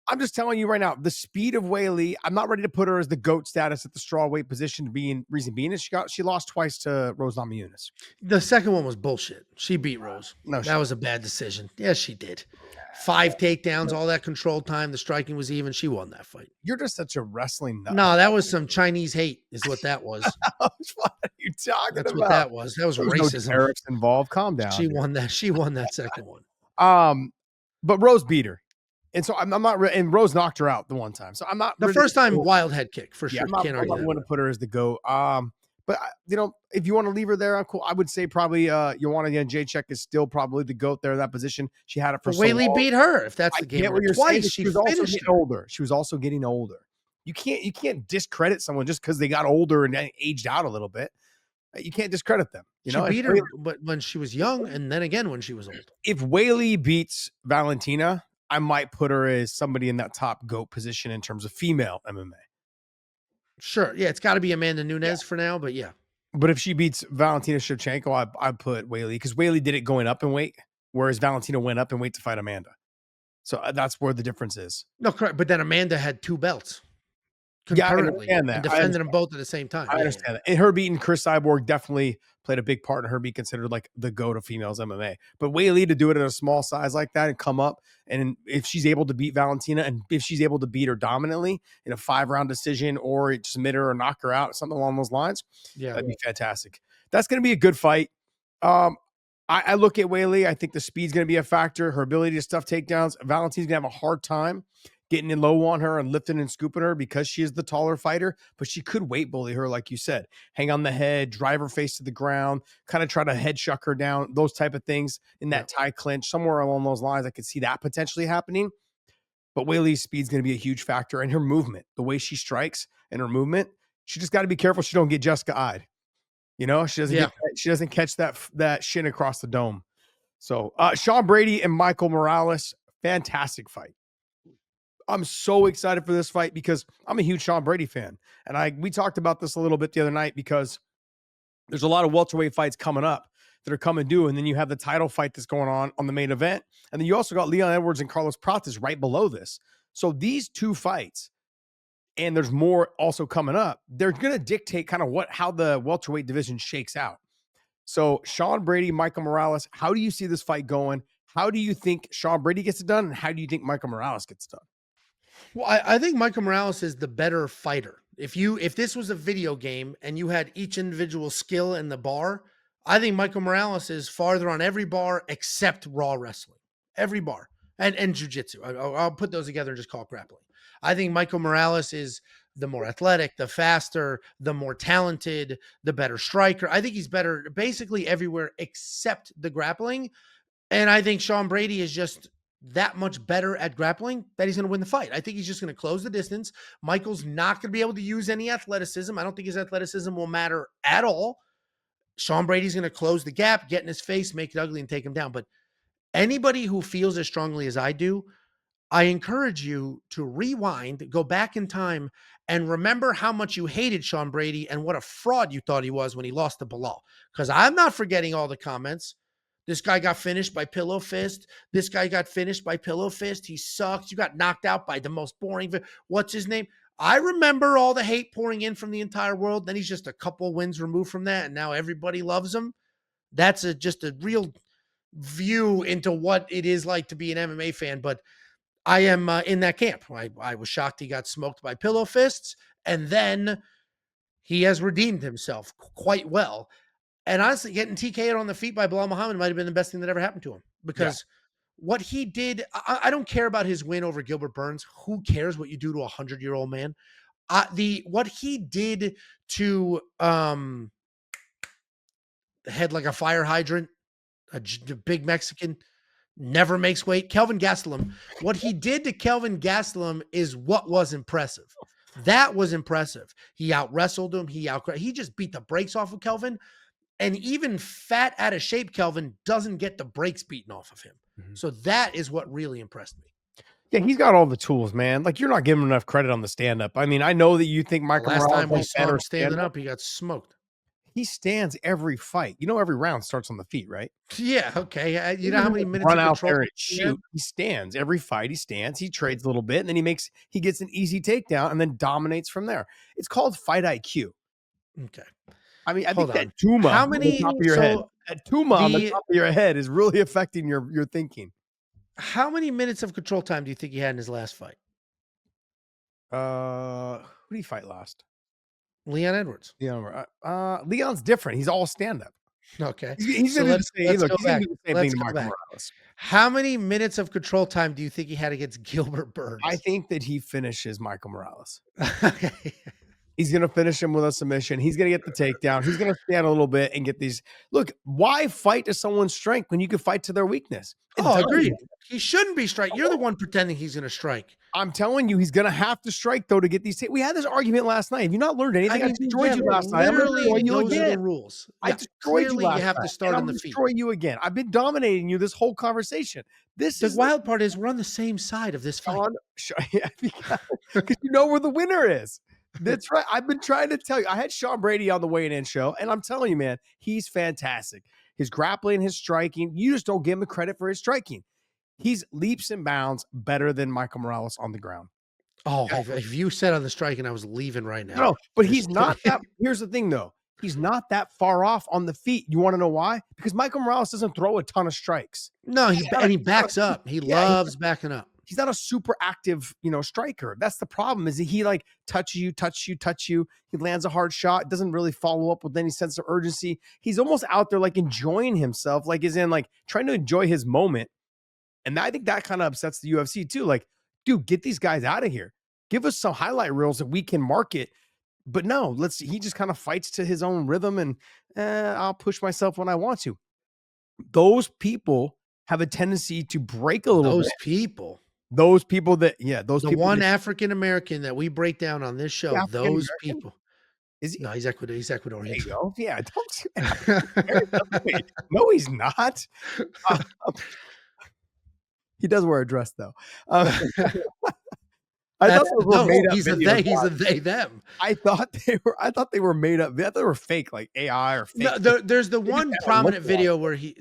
I'm just telling you right now, the speed of Weili, I'm not ready to put her as the GOAT status at the strawweight position. Reason being is she lost twice to Rose Namajunas. The second one was bullshit. She beat Rose. No, that was a bad decision. Yes, she did. 5 takedowns, all that control time. The striking was even. She won that fight. You're just such a wrestling nut. No, that was some Chinese hate, is what that was. What are you talking That's about? what that was. That was racism. No tariffs involved. Calm down. She won that. She won that second one. But Rose beat her. And so I'm not, and Rose knocked her out the one time. So I'm not. The first time, wild head kick for sure. I'm not going to put her as the GOAT. But you know, if you want to leave her there, cool. I would say probably Joanna Jędrzejczyk is still probably the GOAT there in that position. She had it for so long. Weili beat her. If that's the game, twice she was also getting older. She was also getting older. You can't discredit someone just because they got older and aged out a little bit. You can't discredit them. You know, she beat her, but when she was young, and then again when she was old. If Weili beats Valentina, I might put her as somebody in that top GOAT position in terms of female MMA. Sure. Yeah, it's got to be Amanda Nunes for now, but yeah. But if she beats Valentina Shevchenko, I'd put Weili, because Weili did it going up in weight, whereas Valentina went up in weight to fight Amanda. So that's where the difference is. No, correct. But then Amanda had 2 belts concurrently and defended them both at the same time. I understand that. And her beating Chris Cyborg definitely played a big part in her being considered like the GOAT of females MMA. But Weili to do it at a small size like that and come up, and if she's able to beat Valentina, and if she's able to beat her dominantly in a 5-round decision or submit her or knock her out, something along those lines, that'd be fantastic. That's going to be a good fight. I look at Weili. I think the speed's going to be a factor. Her ability to stuff takedowns. Valentina's going to have a hard time getting in low on her and lifting and scooping her because she is the taller fighter, but she could weight bully her, like you said, hang on the head, drive her face to the ground, kind of try to head shuck her down, those type of things in that tie clinch, somewhere along those lines. I could see that potentially happening. But Weili's speed is going to be a huge factor, and her movement, the way she strikes and her movement, she just got to be careful she don't get Jessica-eyed. You know, she doesn't catch that shin across the dome. So Sean Brady and Michael Morales, fantastic fight. I'm so excited for this fight because I'm a huge Sean Brady fan. And we talked about this a little bit the other night because there's a lot of welterweight fights coming up that are coming due. And then you have the title fight that's going on the main event. And then you also got Leon Edwards and Carlos Prates right below this. So these 2 fights, and there's more also coming up, they're going to dictate kind of how the welterweight division shakes out. So Sean Brady, Michael Morales, how do you see this fight going? How do you think Sean Brady gets it done? And how do you think Michael Morales gets it done? Well, I think Michael Morales is the better fighter. If this was a video game and you had each individual skill in the bar, I think Michael Morales is farther on every bar except raw wrestling. Every bar. And jiu-jitsu. I'll put those together and just call it grappling. I think Michael Morales is the more athletic, the faster, the more talented, the better striker. I think he's better basically everywhere except the grappling. And I think Sean Brady is just that much better at grappling that he's going to win the fight. I think he's just going to close the distance. Michael's not going to be able to use any athleticism. I don't think his athleticism will matter at all. Sean Brady's going to close the gap, get in his face, make it ugly, and take him down. But anybody who feels as strongly as I do, I encourage you to rewind, go back in time, and remember how much you hated Sean Brady and what a fraud you thought he was when he lost to Beneil. Because I'm not forgetting all the comments. This guy got finished by pillow fist. This guy got finished by pillow fist. He sucks. You got knocked out by the most boring. What's his name? I remember all the hate pouring in from the entire world. Then he's just a couple wins removed from that, and now everybody loves him. That's just a real view into what it is like to be an MMA fan, but I am in that camp. I was shocked he got smoked by pillow fists, and then he has redeemed himself quite well. And honestly, getting TK'd on the feet by Bilal Muhammad might have been the best thing that ever happened to him, because what he did, I don't care about his win over Gilbert Burns. Who cares what you do to a 100-year-old man? What he did to the head like a fire hydrant, a big Mexican, never makes weight. Kelvin Gastelum, what he did to Kelvin Gastelum is what was impressive. That was impressive. He out wrestled him. He just beat the brakes off of Kelvin. And even fat, out of shape Kelvin doesn't get the brakes beaten off of him. Mm-hmm. So that is what really impressed me. Yeah, he's got all the tools, man. Like, you're not giving him enough credit on the stand-up. I mean, I know that you think Michael Morales... Last time we saw him standing up, he got smoked. He stands every fight. You know, every round starts on the feet, right? Yeah, okay. You know how many minutes run out there and shoot? He stands every fight. He stands. He trades a little bit, and then he gets an easy takedown, and then dominates from there. It's called fight IQ. Okay. I mean, I think that Tuma on the top of your head, that Tuma on the top of your head is really affecting your thinking. How many minutes of control time do you think he had in his last fight? Who did he fight last? Leon Edwards. Leon's different. He's all stand-up. Okay. He's going to do the same thing to Michael Morales. How many minutes of control time do you think he had against Gilbert Burns? I think that he finishes Michael Morales. Okay. He's going to finish him with a submission. He's going to get the takedown. He's going to stand a little bit and get these. Look, why fight to someone's strength when you can fight to their weakness? Agreed. He shouldn't be striking. You're the one pretending he's going to strike. I'm telling you, he's going to have to strike, though, to get these. We had this argument last night. Have you not learned anything? I destroyed you last night. Literally, those are the rules. I destroyed you last night. You have to start on the feet. Destroy you again. I've been dominating you this whole conversation. The wild part is we're on the same side of this fight. Because you know where the winner is. That's right. I've been trying to tell you. I had Sean Brady on the weigh-in show, and I'm telling you, man, he's fantastic. His grappling, his striking, you just don't give him credit for his striking. He's leaps and bounds better than Michael Morales on the ground. Oh, if you said on the striking, I was leaving right now. No, but he's not that. Here's the thing, though. He's not that far off on the feet. You want to know why? Because Michael Morales doesn't throw a ton of strikes. No, he backs up. He loves backing up. He's not a super active, striker. That's the problem, is he like touch you. He lands a hard shot, doesn't really follow up with any sense of urgency. He's almost out there like enjoying himself, like is in like trying to enjoy his moment. And I think that kind of upsets the UFC too. Like, dude, get these guys out of here. Give us some highlight reels that we can market. But no, he just kind of fights to his own rhythm and I'll push myself when I want to. Those people have a tendency to break a little bit. Those people that, the one African American that we break down on this show, those people. Is he? No, he's Ecuadorian. There you go. Yeah, don't. No, he's not. He does wear a dress though. I thought those were made up. He's a they them. I thought they were made up. I thought they were fake, like AI or fake. No, there's the one prominent video where he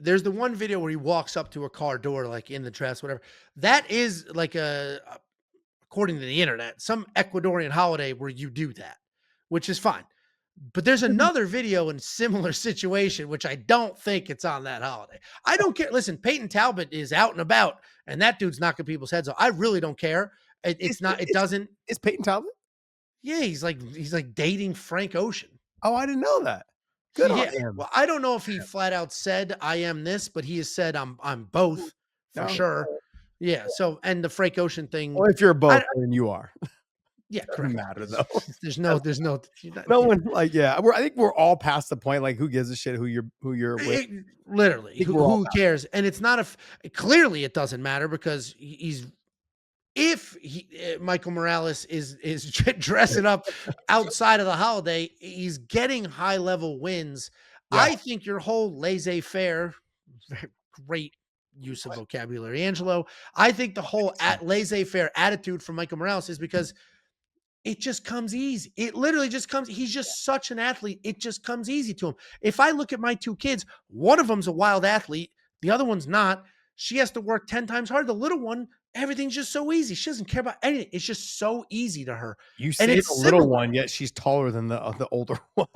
walks up to a car door, like in the dress, whatever. That is like according to the internet, some Ecuadorian holiday where you do that, which is fine. But there's another video in similar situation, which I don't think it's on that holiday. I don't care. Listen, Peyton Talbot is out and about, and that dude's knocking people's heads off. I really don't care. It's not. It doesn't. Is Peyton Talbot? Yeah, he's like dating Frank Ocean. Oh, I didn't know that. Good on him. Well, I don't know if he flat out said I am this, but he has said I'm both for sure. Yeah. So, and the Frank Ocean thing. Well, if you're both, then you are. Yeah, correct. Matter though. There's no. No one like I think we're all past the point. Like, who gives a shit who you're with? Literally, who cares? And it's not clearly it doesn't matter because Michael Morales is dressing up outside of the holiday, he's getting high level wins. Yeah. I think your whole laissez-faire, great use of vocabulary, Angelo. I think the whole laissez-faire attitude from Michael Morales is because it just comes easy. It literally just comes. He's just such an athlete. It just comes easy to him. If I look at my two kids, one of them's a wild athlete. The other one's not. She has to work 10 times harder. The little one everything's just so easy. She doesn't care about anything. It's just so easy to her. You And say the it's little similar. one, yet she's taller than the older one.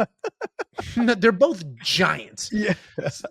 They're both giants. Yeah.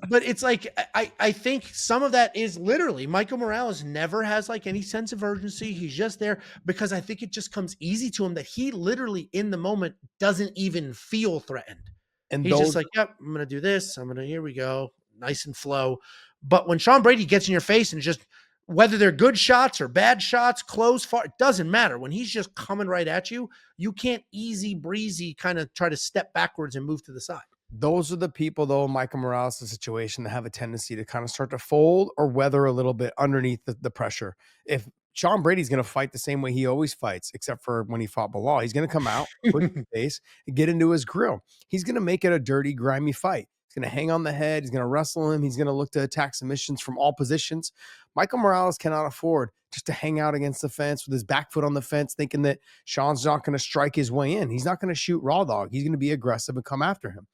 But it's like I think some of that is literally Michael Morales never has like any sense of urgency. He's just there because I think it just comes easy to him that he literally in the moment doesn't even feel threatened. And He's just those like, yep, I'm gonna do this. Here we go. Nice and flow. But when Sean Brady gets in your face and just whether they're good shots or bad shots, close, far, it doesn't matter. When he's just coming right at you, you can't easy breezy kind of try to step backwards and move to the side. those are the people, though, in Michael Morales' situation that have a tendency to kind of start to fold or weather a little bit underneath the pressure. If Sean Brady's going to fight the same way he always fights, except for when he fought Bilal, he's going to come out, push his face, and get into his grill. He's going to make it a dirty, grimy fight. He's going to hang on the head. He's going to wrestle him. He's going to look to attack submissions from all positions. Michael Morales cannot afford just to hang out against the fence with his back foot on the fence, thinking that Sean's not going to strike his way in. He's not going to shoot raw dog. He's going to be aggressive and come after him.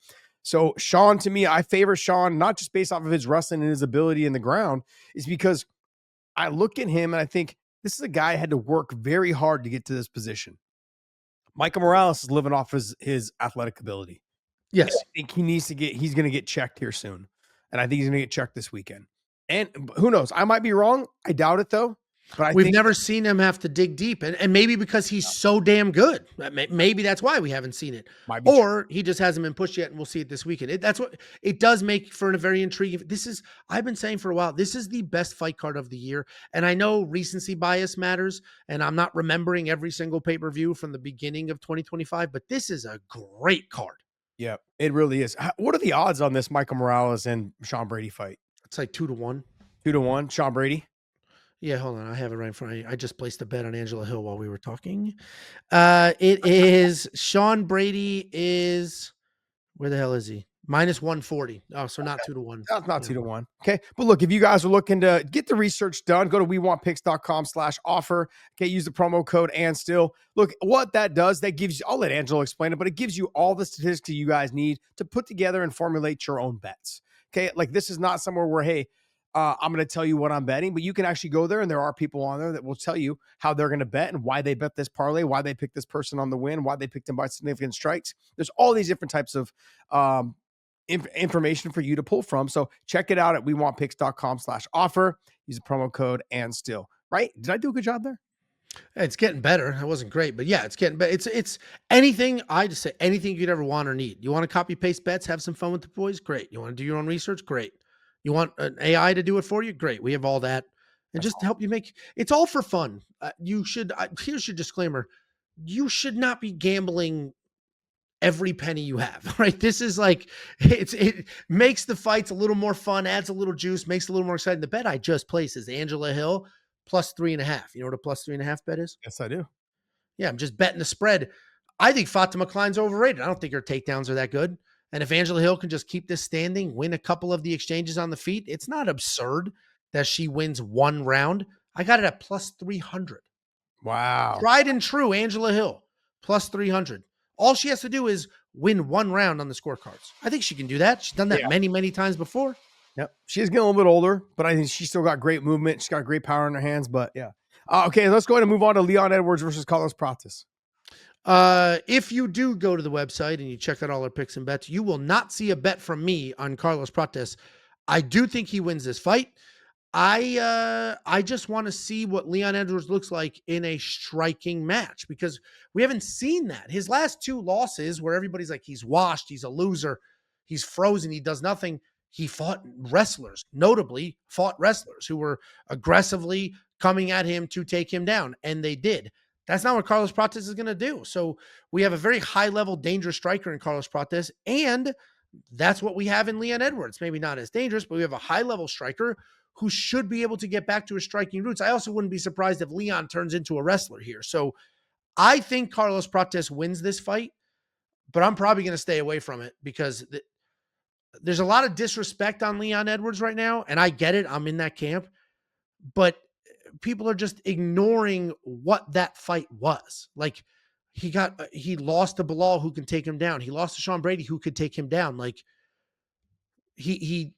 So Sean, to me, I favor Sean, not just based off of his wrestling and his ability in the ground, is because I look at him and I think this is a guy who had to work very hard to get to this position. Michael Morales is living off his athletic ability. And Yes. I think he's going to get checked here soon. And I think he's going to get checked this weekend. And who knows? I might be wrong. I doubt it though. But We've never seen him have to dig deep, and maybe because he's so damn good. Maybe that's why we haven't seen it, might be or he just hasn't been pushed yet, and we'll see it this weekend. That's what it does make for a very intriguing. This is I've been saying for a while. This is the best fight card of the year, and I know recency bias matters, and I'm not remembering every single pay per view from the beginning of 2025, but this is a great card. Yeah, it really is. What are the odds on this Michael Morales and Sean Brady fight? It's like 2-1. 2-1, Sean Brady. Yeah, hold on. I have it right in front of you. I just placed a bet on Angelo Hill while we were talking. It is Sean Brady is where the hell is he? -140. Oh, so not 2-1. Not 2-1. Okay. But look, if you guys are looking to get the research done, go to wewantpicks.com/offer. Okay. Use the promo code and still look what that does. That gives you, I'll let Angelo explain it, but it gives you all the statistics you guys need to put together and formulate your own bets. Okay. Like this is not somewhere where, hey, I'm going to tell you what I'm betting, but you can actually go there and there are people on there that will tell you how they're going to bet and why they bet this parlay, why they picked this person on the win, why they picked him by significant strikes. There's all these different types of information for you to pull from. So check it out at wewantpicks.com/offer. Use the promo code and still, right? Did I do a good job there? It's getting better. It wasn't great, but yeah, it's getting better. It's anything. I just say anything you'd ever want or need. You want to copy paste bets, have some fun with the boys? Great. You want to do your own research? Great. You want an AI to do it for you? Great. We have all that. And just to help you make it's all for fun. Here's your disclaimer. You should not be gambling every penny you have, right? This is like it makes the fights a little more fun, adds a little juice, makes it a little more exciting. The bet I just placed is Angela Hill +3.5. You know what a +3.5 bet is? Yes, I do. Yeah, I'm just betting the spread. I think Fatima Klein's overrated. I don't think her takedowns are that good. And if Angela Hill can just keep this standing, win a couple of the exchanges on the feet, it's not absurd that she wins one round. I got it at +300. Wow. Tried and true Angela Hill, +300. All she has to do is win one round on the scorecards. I think she can do that. She's done that many, many times before. Yep. She's getting a little bit older, but I think she's still got great movement. She's got great power in her hands, but yeah. Okay, let's go ahead and move on to Leon Edwards versus Carlos Prates. If you do go to the website and you check out all our picks and bets, you will not see a bet from me on Carlos Prates. I do think he wins this fight. I just want to see what Leon Edwards looks like in a striking match because we haven't seen that. His last two losses where everybody's like, he's washed, he's a loser, he's frozen, he does nothing. He fought wrestlers, notably fought wrestlers who were aggressively coming at him to take him down, and they did. That's not what Carlos Prates is going to do. So we have a very high-level, dangerous striker in Carlos Prates, and that's what we have in Leon Edwards. Maybe not as dangerous, but we have a high-level striker who should be able to get back to his striking roots. I also wouldn't be surprised if Leon turns into a wrestler here. So I think Carlos Prates wins this fight, but I'm probably going to stay away from it because there's a lot of disrespect on Leon Edwards right now, and I get it. I'm in that camp, but people are just ignoring what that fight was. Like he lost to Bilal who can take him down. He lost to Sean Brady who could take him down. Like he's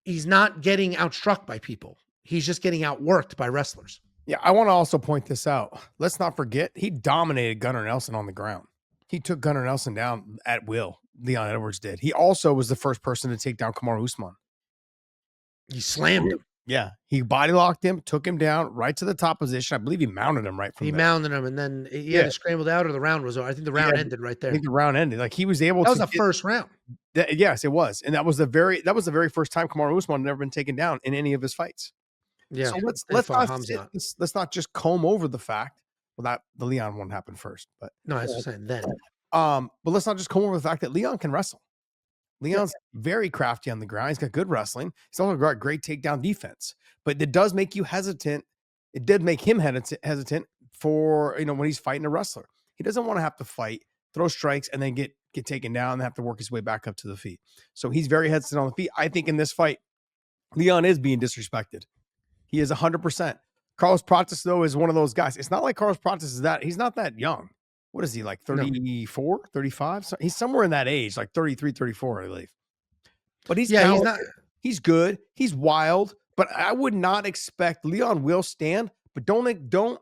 not getting outstruck by people. He's just getting outworked by wrestlers. Yeah, I want to also point this out. Let's not forget, he dominated Gunnar Nelson on the ground. He took Gunnar Nelson down at will. Leon Edwards did. He also was the first person to take down Kamaru Usman. He slammed him. Yeah, he body locked him, took him down right to the top position. I believe he mounted him right from there. He mounted him, and then he had to scrambled out, or the round was over. I think the round ended right there. I think the round ended. Like he was able that to. was the first round. Yes, it was, and that was the very first time Kamaru Usman had never been taken down in any of his fights. Yeah. So let's not just comb over the fact. Well, that the Leon one happened first, but no, that's what I'm saying then. But let's not just comb over the fact that Leon can wrestle. Leon's very crafty on the ground. He's got good wrestling. He's also got great takedown defense. But it does make you hesitant. It did make him hesitant for when he's fighting a wrestler. He doesn't want to have to fight, throw strikes, and then get taken down and have to work his way back up to the feet. So he's very hesitant on the feet. I think in this fight, Leon is being disrespected. He is 100%. Carlos Prates, though, is one of those guys. It's not like Carlos Prates is he's not that young. What is he, like 34, 35? So he's somewhere in that age, like 33, 34, I believe. But he's he's good. He's wild. But I would not expect Leon will stand, but don't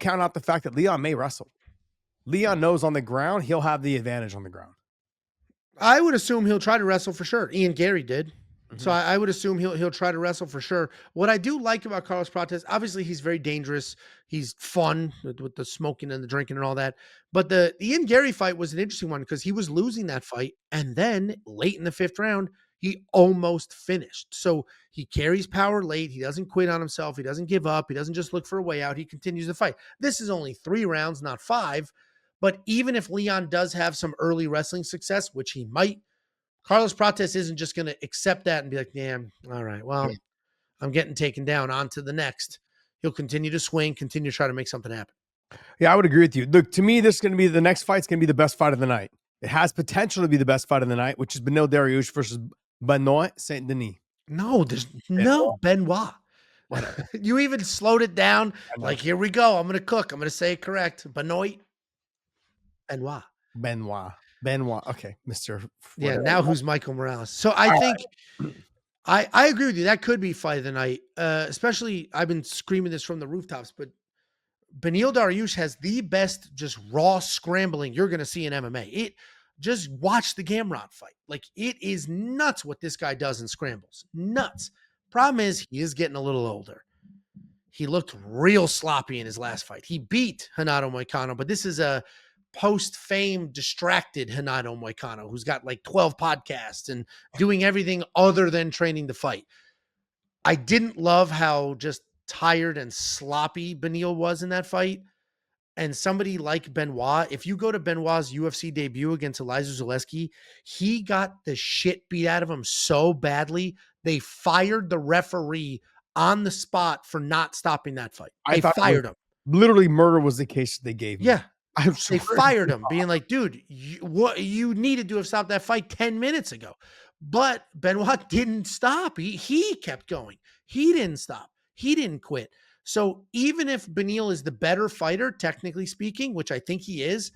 count out the fact that Leon may wrestle. Leon knows on the ground, he'll have the advantage on the ground. I would assume he'll try to wrestle for sure. Ian Gary did. So I would assume he'll try to wrestle for sure. What I do like about Carlos Prates, obviously he's very dangerous. He's fun with the smoking and the drinking and all that. But the Ian Gary fight was an interesting one because he was losing that fight. And then late in the 5th round, he almost finished. So he carries power late. He doesn't quit on himself. He doesn't give up. He doesn't just look for a way out. He continues to fight. This is only 3 rounds, not 5. But even if Leon does have some early wrestling success, which he might, Carlos Prates isn't just going to accept that and be like, damn, all right, well, I'm getting taken down, on to the next. He'll continue to swing, continue to try to make something happen. Yeah, I would agree with you. Look, to me, this is going to be the next fight's going to be the best fight of the night. It has potential to be the best fight of the night, which is Beneil Dariush versus Benoit Saint-Denis. No, there's no Benoit. Whatever. You even slowed it down. Like, here we go. I'm going to cook. I'm going to say it correct. Benoit. Benoit. Okay, Mr. Yeah, now who's Michael Morales? So I think I agree with you. That could be fight of the night. Especially, I've been screaming this from the rooftops, but Beneil Dariush has the best just raw scrambling you're going to see in MMA. Just watch the Gamrot fight. Like, it is nuts what this guy does in scrambles. Nuts. Problem is, he is getting a little older. He looked real sloppy in his last fight. He beat Renato Moicano, but this is a post-fame distracted Renato Moicano who's got like 12 podcasts and doing everything other than training to fight. I didn't love how just tired and sloppy Beneil was in that fight. And somebody like Benoit, if you go to Benoit's UFC debut against Elizeu Zaleski, he got the shit beat out of him so badly, they fired the referee on the spot for not stopping that fight. They fired him. Literally murder was the case they gave me. Yeah. They fired him, being like, dude, you needed to have stopped that fight 10 minutes ago. But Benoit didn't stop. He kept going. He didn't stop. He didn't quit. So even if Beneil is the better fighter, technically speaking, which I think he is,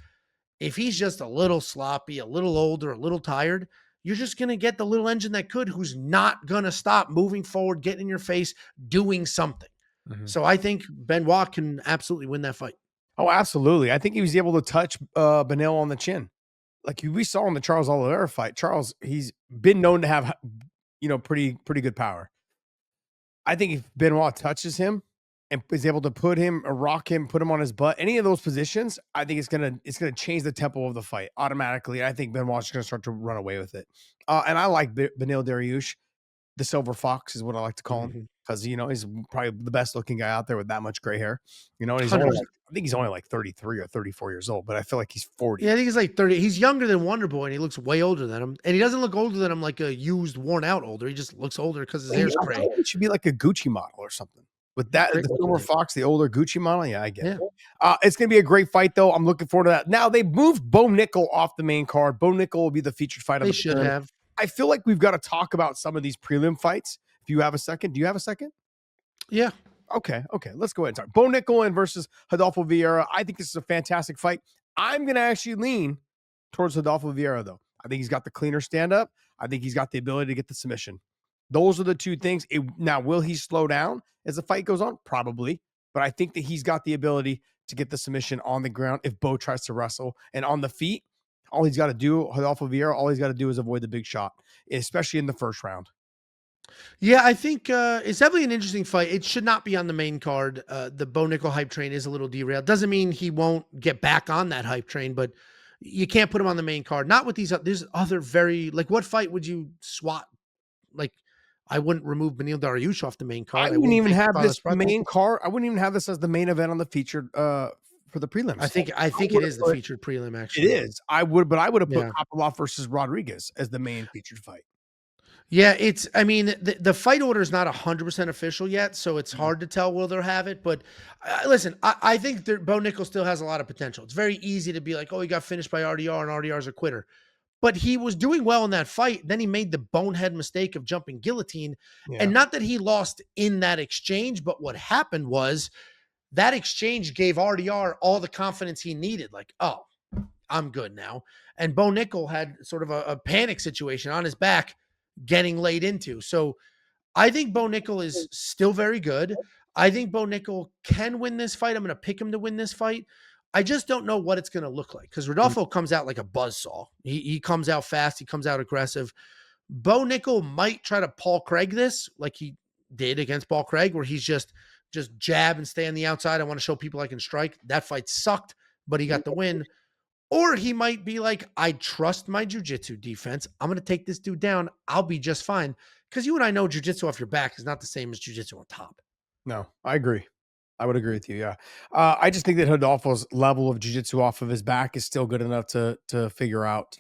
if he's just a little sloppy, a little older, a little tired, you're just going to get the little engine that could, who's not going to stop moving forward, getting in your face, doing something. So I think Benoit can absolutely win that fight. Oh, absolutely. I think he was able to touch Beneil on the chin. Like we saw in the Charles Oliveira fight. Charles, he's been known to have, pretty good power. I think if Benoit touches him and is able to put him or rock him, put him on his butt, any of those positions, I think it's gonna change the tempo of the fight automatically. I think Benoit's gonna start to run away with it. And I like Beneil Dariush. The Silver Fox is what I like to call him because, he's probably the best looking guy out there with that much gray hair. And he's I think he's only like 33 or 34 years old, but I feel like he's 40. Yeah, I think he's like 30. He's younger than Wonder Boy, and he looks way older than him. And he doesn't look older than him like a used, worn out older. He just looks older because his hair's gray. It should be like a Gucci model or something. With that, the Silver Fox, the older Gucci model, yeah, I get it. It's going to be a great fight, though. I'm looking forward to that. Now, they moved Bo Nickal off the main card. Bo Nickal will be the featured fight. They should have. I feel like we've got to talk about some of these prelim fights. If you have a second. Do you have a second? Yeah. Okay. Let's go ahead and talk. Bo Nickal versus Rodolfo Vieira. I think this is a fantastic fight. I'm going to actually lean towards Rodolfo Vieira, though. I think he's got the cleaner stand-up. I think he's got the ability to get the submission. Those are the two things. Now, will he slow down as the fight goes on? Probably. But I think that he's got the ability to get the submission on the ground if Bo tries to wrestle. And on the feet, all he's got to do, Rodolfo Vieira, all he's got to do is avoid the big shot, especially in the first round. Yeah, I think it's definitely an interesting fight. It should not be on the main card. The Bo Nickal hype train is a little derailed. Doesn't mean he won't get back on that hype train, but you can't put him on the main card. Not with these. There's other very like. What fight would you swap? Like, I wouldn't remove Beneil Dariush off the main I card. I wouldn't wouldn't even take have this Prates. main card. I wouldn't even have this as the main event on the featured for the prelims. I think it is the featured prelim. It Actually, is. But I would have put Yeah. Kopylov versus Rodrigues as the main featured fight. Yeah, I mean, the fight order is not 100% official yet, so it's hard to tell will they have it. But listen, I think Bo Nickal still has a lot of potential. It's very easy to be like, oh, he got finished by RDR and RDR's a quitter. But he was doing well in that fight. Then he made the bonehead mistake of jumping guillotine. Yeah. And not that he lost in that exchange, but what happened was that exchange gave RDR all the confidence he needed. Like, oh, I'm good now. And Bo Nickal had sort of a panic situation on his back getting laid into. So I think Bo Nickal is still very good. I think Bo Nickal can win this fight. I'm going to pick him to win this fight. I just don't know what it's going to look like because Rodolfo comes out like a buzzsaw. He comes out fast. He comes out aggressive. Bo Nickal might try to Paul Craig this like he did against Paul Craig, where he's just jab and stay on the outside. I want to show people I can strike. That fight sucked, but he got the win. Or he might be like, I trust my jiu-jitsu defense. I'm going to take this dude down. I'll be just fine. Because you and I know jiu-jitsu off your back is not the same as jiu-jitsu on top. No, I agree. I would agree with you. Yeah. I just think that Rodolfo's level of jiu-jitsu off of his back is still good enough to figure out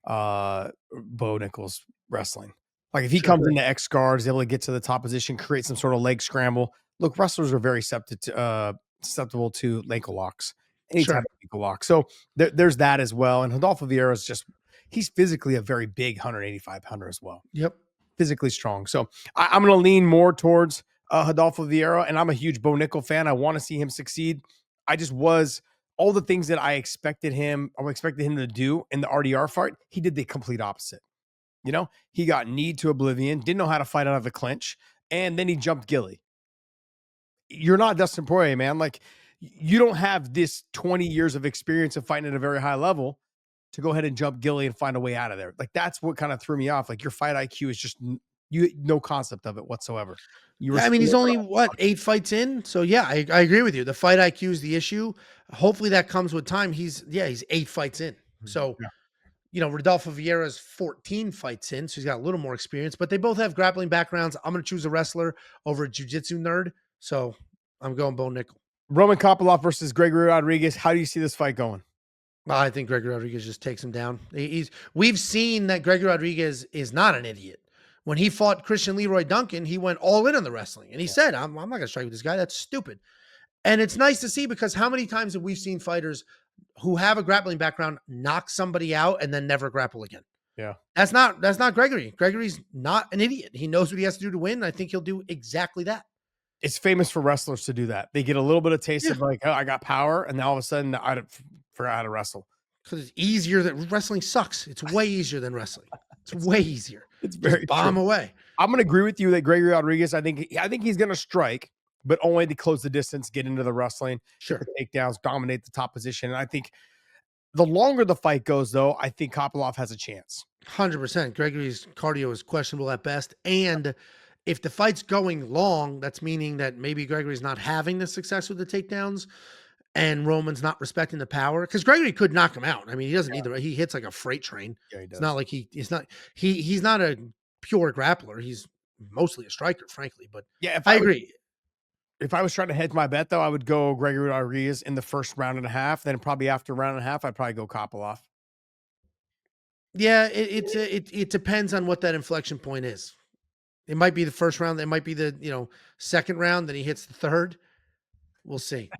Bo Nickal's wrestling. Like if he comes into X guard, is able to get to the top position, create some sort of leg scramble. Look, wrestlers are very susceptible to ankle locks. Any type of ankle lock. So there's that as well. And Rodolfo Vieira is he's physically a very big 185 pounder as well. Yep. Physically strong. So I'm going to lean more towards Rodolfo Vieira, and I'm a huge Bo Nickal fan. I want to see him succeed. I just was all the things that I expected him to do in the RDR fight. He did the complete opposite. You know, he got kneed to oblivion, didn't know how to fight out of the clinch, and then he jumped Gilly. You're not Dustin Poirier, man. Like, you don't have this 20 years of experience of fighting at a very high level to go ahead and jump Gilly and find a way out of there. Like, that's what kind of threw me off. Like, your fight IQ is just no concept of it whatsoever. I mean, he's only 8 fights in. So yeah, I agree with you. The fight IQ is the issue. Hopefully that comes with time. He's 8 fights in. So, you know, Rodolfo Vieira's 14 fights in. So he's got a little more experience, but they both have grappling backgrounds. I'm going to choose a wrestler over a jiu-jitsu nerd. So I'm going Bo Nickal. Roman Kopylov versus Gregory Rodrigues. How do you see this fight going? I think Gregory Rodrigues just takes him down. We've seen that Gregory Rodrigues is not an idiot. When he fought Christian Leroy Duncan, he went all in on the wrestling. And he said, I'm not going to strike with this guy. That's stupid. And it's nice to see because how many times have we seen fighters who have a grappling background knock somebody out and then never grapple again? Yeah. That's not Gregory. Gregory's not an idiot. He knows what he has to do to win. And I think he'll do exactly that. It's famous for wrestlers to do that. They get a little bit of taste of like, oh, I got power. And then all of a sudden I forgot how to wrestle. Because it's easier than wrestling sucks. It's way easier than wrestling. It's way easier. It's very bomb away. I'm going to agree with you that Gregory Rodrigues, I think he's going to strike, but only to close the distance, get into the wrestling, sure, takedowns, dominate the top position. And I think the longer the fight goes, though, I think Kopylov has a chance. 100%. Gregory's cardio is questionable at best. And if the fight's going long, that's meaning that maybe Gregory's not having the success with the takedowns and Roman's not respecting the power. Because Gregory could knock him out. I mean, he doesn't either. He hits like a freight train. Yeah, he does. It's not like he's not a pure grappler. He's mostly a striker, frankly. But yeah, I agree. If I was trying to hedge my bet, though, I would go Gregory Rodrigues in the first round and a half. Then probably after round and a half, I'd probably go Kopylov. Yeah, it depends on what that inflection point is. It might be the first round. It might be the second round. Then he hits the third. We'll see.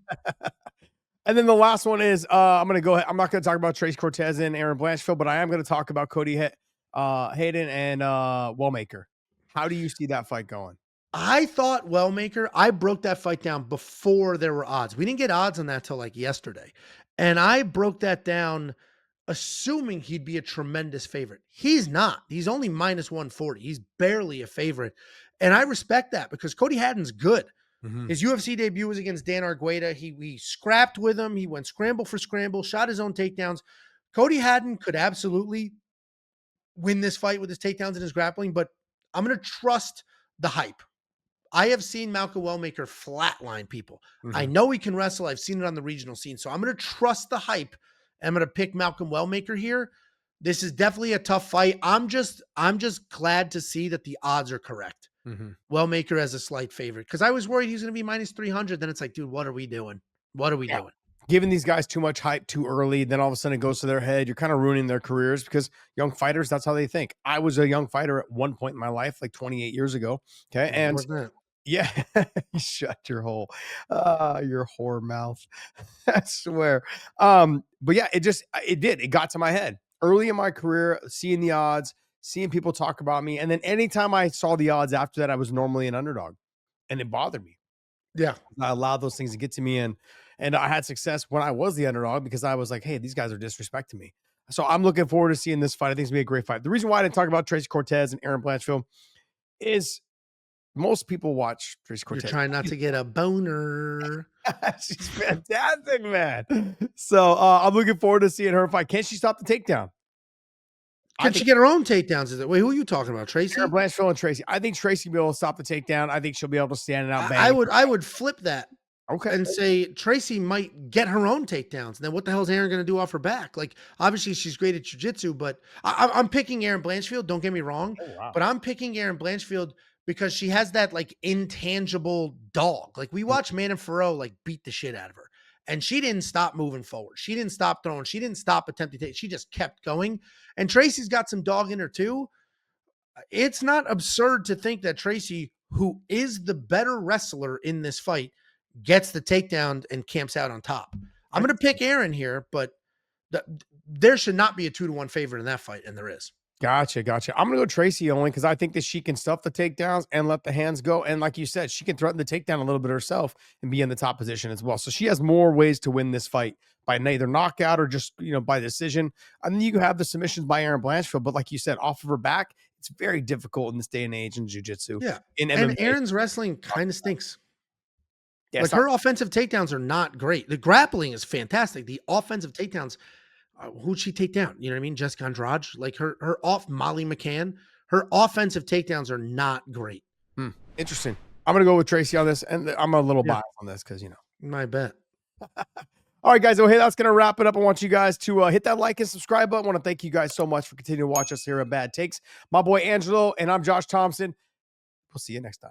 And then the last one is I'm going to go ahead. I'm not going to talk about Tracy Cortez and Erin Blanchfield, but I am going to talk about Cody Haddon and Wellmaker. How do you see that fight going? I thought Wellmaker, I broke that fight down before there were odds. We didn't get odds on that till like yesterday. And I broke that down assuming he'd be a tremendous favorite. He's not. He's only minus 140. He's barely a favorite. And I respect that because Cody Haddon's good. His UFC debut was against Dan Argueta. He scrapped with him. He went scramble for scramble, shot his own takedowns. Cody Haddon could absolutely win this fight with his takedowns and his grappling, but I'm going to trust the hype. I have seen Malcolm Wellmaker flatline people. I know he can wrestle. I've seen it on the regional scene. So I'm going to trust the hype. I'm going to pick Malcolm Wellmaker here. This is definitely a tough fight. I'm just glad to see that the odds are correct. Wellmaker as a slight favorite because I was worried he's going to be minus 300. Then it's like, dude, what are we doing? What are we doing? Giving these guys too much hype too early, then all of a sudden it goes to their head. You're kind of ruining their careers because young fighters, that's how they think. I was a young fighter at one point in my life, like 28 years ago. Okay. And yeah, shut your hole, your whore mouth. I swear. But yeah, it got to my head early in my career, seeing the odds, seeing people talk about me. And then anytime I saw the odds after that, I was normally an underdog and it bothered me. Yeah. I allowed those things to get to me. And I had success when I was the underdog because I was like, hey, these guys are disrespecting me. So I'm looking forward to seeing this fight. I think it's going to be a great fight. The reason why I didn't talk about Tracy Cortez and Erin Blanchfield is most people watch Tracy Cortez. You're trying not to get a boner. She's fantastic, man. So I'm looking forward to seeing her fight. Can she stop the takedown? Can she get her own takedowns? Wait, who are you talking about? Tracy? Erin Blanchfield and Tracy. I think Tracy will be able to stop the takedown. I think she'll be able to stand it out. I would flip that. Okay. And say Tracy might get her own takedowns. And then what the hell is Erin going to do off her back? Like, obviously she's great at jiu-jitsu, but I'm picking Erin Blanchfield. Don't get me wrong. Oh, wow. But I'm picking Erin Blanchfield because she has that like intangible dog. Like we watched Manon Farrow like beat the shit out of her. And she didn't stop moving forward. She didn't stop throwing. She didn't stop attempting to take. She just kept going. And Tracy's got some dog in her too. It's not absurd to think that Tracy, who is the better wrestler in this fight, gets the takedown and camps out on top. I'm going to pick Erin here, but there should not be a 2-1 favorite in that fight, and there is. Gotcha. I'm going to go Tracy only because I think that she can stuff the takedowns and let the hands go. And like you said, she can threaten the takedown a little bit herself and be in the top position as well. So she has more ways to win this fight by either knockout or just, by decision. And then you can have the submissions by Erin Blanchfield. But like you said, off of her back, it's very difficult in this day and age in jiu-jitsu. Yeah. And Erin's wrestling kind of stinks. Yeah, like her offensive takedowns are not great. The grappling is fantastic. The offensive takedowns, who'd she take down? You know what I mean? Jessica Andrade, like her off Molly McCann, her offensive takedowns are not great. Interesting. I'm going to go with Tracy on this. And I'm a little biased on this because, My bet. All right, guys. Well, hey, that's going to wrap it up. I want you guys to hit that like and subscribe button. I want to thank you guys so much for continuing to watch us here at Bad Takes. My boy Angelo, and I'm Josh Thompson. We'll see you next time.